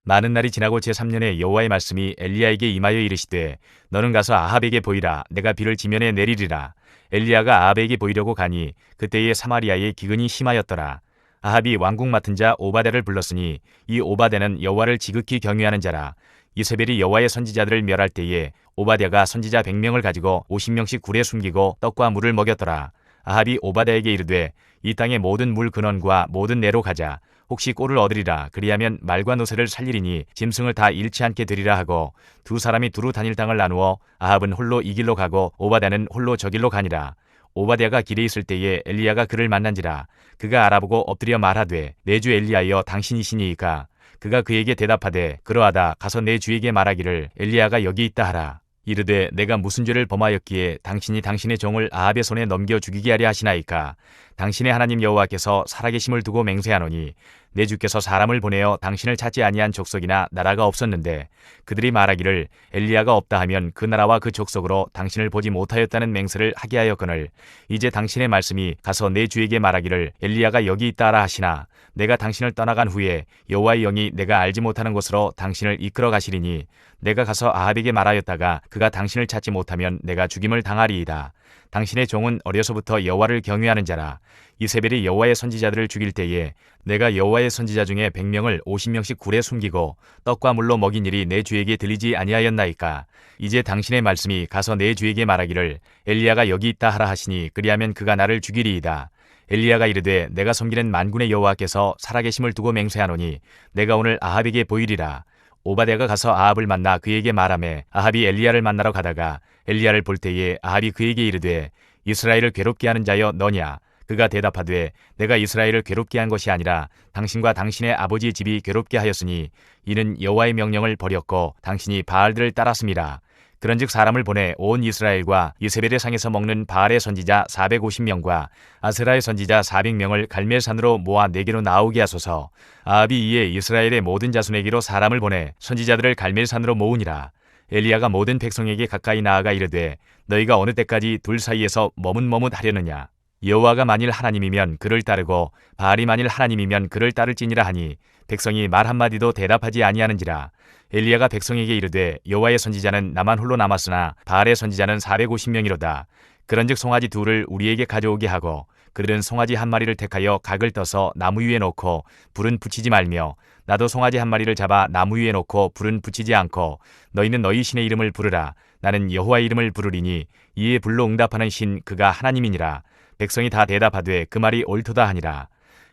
많은 날이 지나고 제3년에 여호와의 말씀이 엘리야에게 임하여 이르시되 너는 가서 아합에게 보이라 내가 비를 지면에 내리리라. 엘리야가 아합에게 보이려고 가니 그때에 사마리아에 기근이 심하였더라. 아합이 왕궁 맡은 자 오바댜를 불렀으니 이 오바댜는 여호와를 지극히 경외하는 자라. 이세벨이 여호와의 선지자들을 멸할 때에 오바댜가 선지자 100명을 가지고 50명씩 굴에 숨기고 떡과 물을 먹였더라. 아합이 오바댜에게 이르되 이 땅의 모든 물 근원과 모든 내로 가자. 혹시 꼴을 얻으리라. 그리하면 말과 노새를 살리리니 짐승을 다 잃지 않게 되리라 하고 두 사람이 두루 다닐 땅을 나누어 아합은 홀로 이 길로 가고 오바댜는 홀로 저 길로 가니라. 오바댜가 길에 있을 때에 엘리야가 그를 만난지라. 그가 알아보고 엎드려 말하되 내 주 엘리야여 당신이시니이까. 그가 그에게 대답하되 그러하다. 가서 내 주에게 말하기를 엘리야가 여기 있다 하라. 이르되 내가 무슨 죄를 범하였기에 당신이 당신의 종을 아합의 손에 넘겨 죽이게 하려 하시나이까. 당신의 하나님 여호와께서 살아계심을 두고 맹세하노니 내 주께서 사람을 보내어 당신을 찾지 아니한 족속이나 나라가 없었는데 그들이 말하기를 엘리야가 없다 하면 그 나라와 그 족속으로 당신을 보지 못하였다는 맹세를 하게 하였거늘 이제 당신의 말씀이 가서 내 주에게 말하기를 엘리야가 여기 있다 하라 하시나 내가 당신을 떠나간 후에 여호와의 영이 내가 알지 못하는 곳으로 당신을 이끌어 가시리니 내가 가서 아합에게 말하였다가 그가 당신을 찾지 못하면 내가 죽임을 당하리이다. 당신의 종은 어려서부터 여호와를 경외하는 자라. 이세벨이 여호와의 선지자들을 죽일 때에 내가 여호와의 선지자 중에 100명을 50명씩 굴에 숨기고 떡과 물로 먹인 일이 내 주에게 들리지 아니하였나이까. 이제 당신의 말씀이 가서 내 주에게 말하기를 엘리야가 여기 있다 하라 하시니 그리하면 그가 나를 죽이리이다. 엘리야가 이르되 내가 섬기는 만군의 여호와께서 살아계심을 두고 맹세하노니 내가 오늘 아합에게 보이리라. 오바댜가 가서 아합을 만나 그에게 말하매 아합이 엘리야를 만나러 가다가 엘리야를 볼 때에 아합이 그에게 이르되 이스라엘을 괴롭게 하는 자여 너냐. 그가 대답하되 내가 이스라엘을 괴롭게 한 것이 아니라 당신과 당신의 아버지의 집이 괴롭게 하였으니 이는 여호와의 명령을 버렸고 당신이 바알들을 따랐음이라. 그런즉 사람을 보내 온 이스라엘과 이세벨의 상에서 먹는 바알의 선지자 450명과 아세라의 선지자 400명을 갈멜산으로 모아 내게로 나오게 하소서. 아합이 이에 이스라엘의 모든 자손에게로 사람을 보내 선지자들을 갈멜산으로 모으니라. 엘리야가 모든 백성에게 가까이 나아가 이르되 너희가 어느 때까지 둘 사이에서 머뭇머뭇하려느냐. 여호와가 만일 하나님이면 그를 따르고 바알이 만일 하나님이면 그를 따를지니라 하니 백성이 말 한마디도 대답하지 아니하는지라. 엘리야가 백성에게 이르되 여호와의 선지자는 나만 홀로 남았으나 바알의 선지자는 450명이로다. 그런즉 송아지 둘을 우리에게 가져오게 하고 그들은 송아지 한 마리를 택하여 각을 떠서 나무 위에 놓고 불은 붙이지 말며 나도 송아지 한 마리를 잡아 나무 위에 놓고 불은 붙이지 않고 너희는 너희 신의 이름을 부르라. 나는 여호와의 이름을 부르리니 이에 불로 응답하는 신 그가 하나님이니라. 백성이 다 대답하되 그 말이 옳도다 하니라.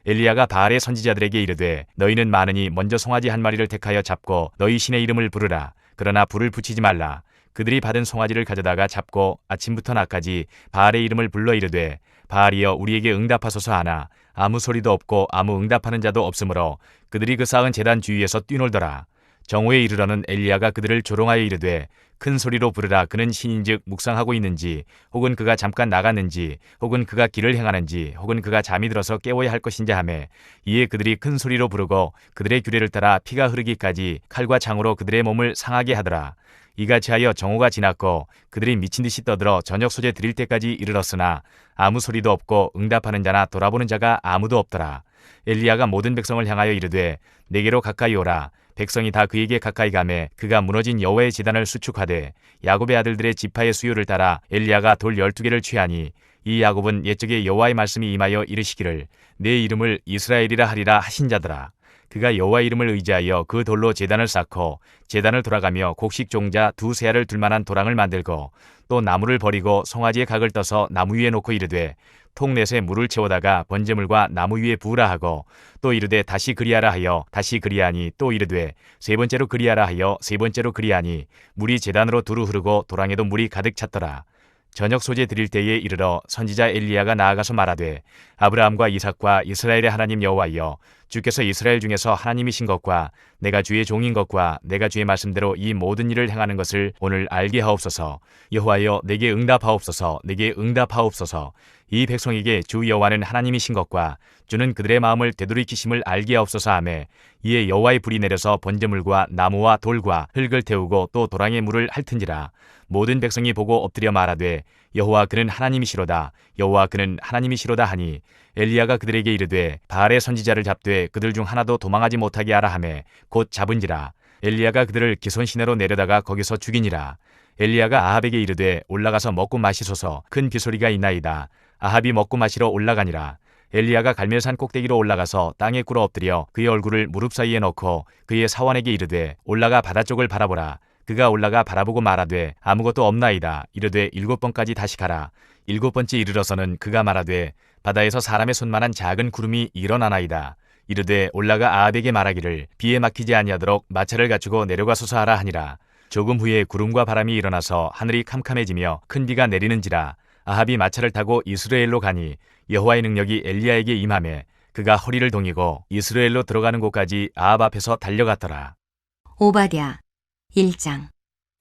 엘리야가 바알의 선지자들에게 이르되 너희는 많으니 먼저 송아지 한 마리를 택하여 잡고 너희 신의 이름을 부르라. 그러나 불을 붙이지 말라. 그들이 받은 송아지를 가져다가 잡고 아침부터 낮까지 바알의 이름을 불러 이르되 바알이여 우리에게 응답하소서 하나 아무 소리도 없고 아무 응답하는 자도 없으므로 그들이 그 쌓은 제단 주위에서 뛰놀더라. 정오에 이르러는 엘리야가 그들을 조롱하여 이르되 큰 소리로 부르라. 그는 신인즉 묵상하고 있는지 혹은 그가 잠깐 나갔는지 혹은 그가 길을 행하는지 혹은 그가 잠이 들어서 깨워야 할 것인지 하매 이에 그들이 큰 소리로 부르고 그들의 규례를 따라 피가 흐르기까지 칼과 창으로 그들의 몸을 상하게 하더라. 이같이 하여 정오가 지났고 그들이 미친 듯이 떠들어 저녁 소재 드릴 때까지 이르렀으나 아무 소리도 없고 응답하는 자나 돌아보는 자가 아무도 없더라. 엘리야가 모든 백성을 향하여 이르되 내게로 가까이 오라. 백성이 다 그에게 가까이 가매 그가 무너진 여호와의 제단을 수축하되 야곱의 아들들의 지파의 수요를 따라 엘리야가 돌 12개를 취하니 이 야곱은 옛적에 여호와의 말씀이 임하여 이르시기를 내 이름을 이스라엘이라 하리라 하신 자더라. 그가 여호와의 이름을 의지하여 그 돌로 제단을 쌓고 제단을 돌아가며 곡식 종자 2세알을 둘만한 도랑을 만들고 또 나무를 버리고 송아지의 각을 떠서 나무 위에 놓고 이르되 통넷에 물을 채우다가 번제물과 나무 위에 부으라 하고 또 이르되 다시 그리하라 하여 다시 그리하니 또 이르되 세 번째로 그리하라 하여 세 번째로 그리하니 물이 제단으로 두루 흐르고 도랑에도 물이 가득 찼더라. 저녁 소재 드릴 때에 이르러 선지자 엘리야가 나아가서 말하되 아브라함과 이삭과 이스라엘의 하나님 여호와여 주께서 이스라엘 중에서 하나님이신 것과 내가 주의 종인 것과 내가 주의 말씀대로 이 모든 일을 행하는 것을 오늘 알게 하옵소서. 여호와여 내게 응답하옵소서. 내게 응답하옵소서. 이 백성에게 주 여호와는 하나님이신 것과 주는 그들의 마음을 되돌이키심을 알게 하옵소서 하매 이에 여호와의 불이 내려서 번제물과 나무와 돌과 흙을 태우고 또 도랑의 물을 핥은지라. 모든 백성이 보고 엎드려 말하되 여호와 그는 하나님이시로다. 여호와 그는 하나님이시로다 하니 엘리야가 그들에게 이르되 바알의 선지자를 잡되 그들 중 하나도 도망하지 못하게 하라 하매 곧 잡은지라. 엘리야가 그들을 기손 시내로 내려다가 거기서 죽이니라. 엘리야가 아합에게 이르되 올라가서 먹고 마시소서. 큰 비소리가 있나이다. 아합이 먹고 마시러 올라가니라. 엘리야가 갈멜산 꼭대기로 올라가서 땅에 꿇어 엎드려 그의 얼굴을 무릎 사이에 넣고 그의 사원에게 이르되 올라가 바다 쪽을 바라보라. 그가 올라가 바라보고 말하되 아무것도 없나이다. 이르되 7번까지 다시 가라. 7번째 이르러서는 그가 말하되 바다에서 사람의 손만한 작은 구름이 일어나나이다. 이르되 올라가 아합에게 말하기를 비에 막히지 아니하도록 마차를 갖추고 내려가소서 하라 하니라. 조금 후에 구름과 바람이 일어나서 하늘이 캄캄해지며 큰 비가 내리는지라. 아합이 마차를 타고 이스라엘로 가니 여호와의 능력이 엘리야에게 임하매 그가 허리를 동이고 이스라엘로 들어가는 곳까지 아합 앞에서 달려갔더라. 오바댜 1장.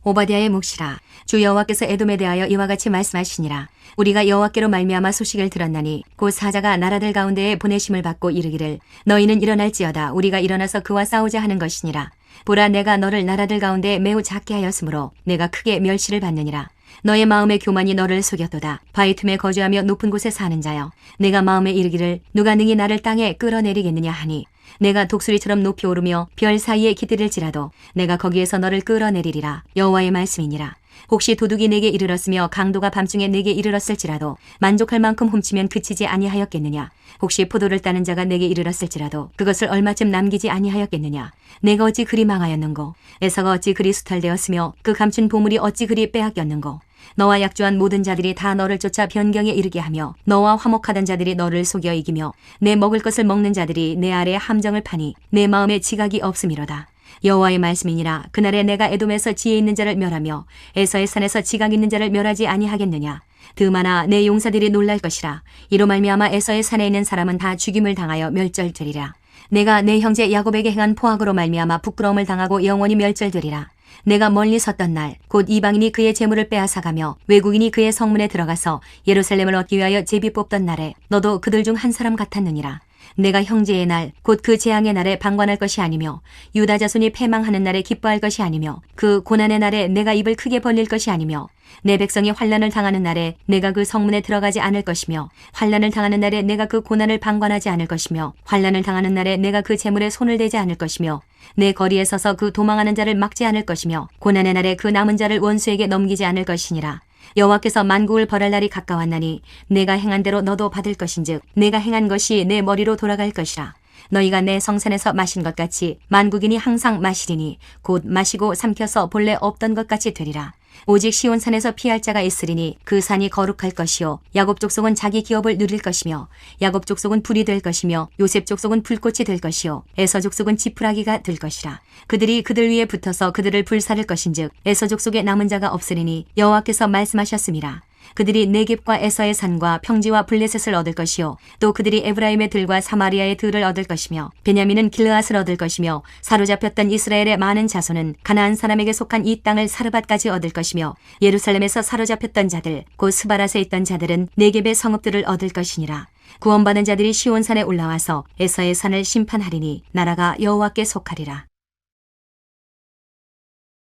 오바댜의 묵시라. 주 여호와께서 에돔에 대하여 이와 같이 말씀하시니라. 우리가 여호와께로 말미암아 소식을 들었나니 곧 사자가 나라들 가운데에 보내심을 받고 이르기를 너희는 일어날지어다. 우리가 일어나서 그와 싸우자 하는 것이니라. 보라 내가 너를 나라들 가운데 매우 작게 하였으므로 내가 크게 멸시를 받느니라. 너의 마음의 교만이 너를 속였도다. 바위 틈에 거주하며 높은 곳에 사는 자여. 내가 마음에 이르기를 누가 능히 나를 땅에 끌어내리겠느냐 하니 내가 독수리처럼 높이 오르며 별 사이에 깃들일지라도 내가 거기에서 너를 끌어내리리라. 여호와의 말씀이니라. 혹시 도둑이 내게 이르렀으며 강도가 밤중에 내게 이르렀을지라도 만족할 만큼 훔치면 그치지 아니하였겠느냐. 혹시 포도를 따는 자가 내게 이르렀을지라도 그것을 얼마쯤 남기지 아니하였겠느냐. 내가 어찌 그리 망하였는고. 에서가 어찌 그리 수탈되었으며 그 감춘 보물이 어찌 그리 빼앗겼는고. 너와 약조한 모든 자들이 다 너를 쫓아 변경에 이르게 하며 너와 화목하던 자들이 너를 속여 이기며 내 먹을 것을 먹는 자들이 내 아래에 함정을 파니 내 마음에 지각이 없음이로다. 여호와의 말씀이니라. 그날에 내가 에돔에서 지혜 있는 자를 멸하며 에서의 산에서 지각 있는 자를 멸하지 아니하겠느냐. 드마나 내 용사들이 놀랄 것이라. 이로 말미암아 에서의 산에 있는 사람은 다 죽임을 당하여 멸절되리라. 내가 내 형제 야곱에게 행한 포악으로 말미암아 부끄러움을 당하고 영원히 멸절되리라. 내가 멀리 섰던 날 곧 이방인이 그의 재물을 빼앗아가며 외국인이 그의 성문에 들어가서 예루살렘을 얻기 위하여 제비 뽑던 날에 너도 그들 중 한 사람 같았느니라. 내가 형제의 날 곧 그 재앙의 날에 방관할 것이 아니며 유다 자손이 패망하는 날에 기뻐할 것이 아니며 그 고난의 날에 내가 입을 크게 벌릴 것이 아니며 내 백성이 환난을 당하는 날에 내가 그 성문에 들어가지 않을 것이며 환난을 당하는 날에 내가 그 고난을 방관하지 않을 것이며 환난을 당하는 날에 내가 그 재물에 손을 대지 않을 것이며 내 거리에 서서 그 도망하는 자를 막지 않을 것이며 고난의 날에 그 남은 자를 원수에게 넘기지 않을 것이니라. 여호와께서 만국을 벌할 날이 가까웠나니 내가 행한 대로 너도 받을 것인즉 내가 행한 것이 내 머리로 돌아갈 것이라. 너희가 내 성산에서 마신 것 같이 만국인이 항상 마시리니 곧 마시고 삼켜서 본래 없던 것 같이 되리라. 오직 시온산에서 피할 자가 있으리니 그 산이 거룩할 것이요 야곱 족속은 자기 기업을 누릴 것이며 야곱 족속은 불이 될 것이며 요셉 족속은 불꽃이 될 것이요 에서 족속은 지푸라기가 될 것이라. 그들이 그들 위에 붙어서 그들을 불사를 것인즉 에서 족속에 남은 자가 없으리니 여호와께서 말씀하셨음이라. 그들이 네겝과 에서의 산과 평지와 블레셋을 얻을 것이요 또 그들이 에브라임의 들과 사마리아의 들을 얻을 것이며 베냐민은 길르앗을 얻을 것이며 사로잡혔던 이스라엘의 많은 자손은 가나안 사람에게 속한 이 땅을 사르밧까지 얻을 것이며 예루살렘에서 사로잡혔던 자들 곧 스바랏에 있던 자들은 네겝의 성읍들을 얻을 것이니라. 구원받은 자들이 시온산에 올라와서 에서의 산을 심판하리니 나라가 여호와께 속하리라.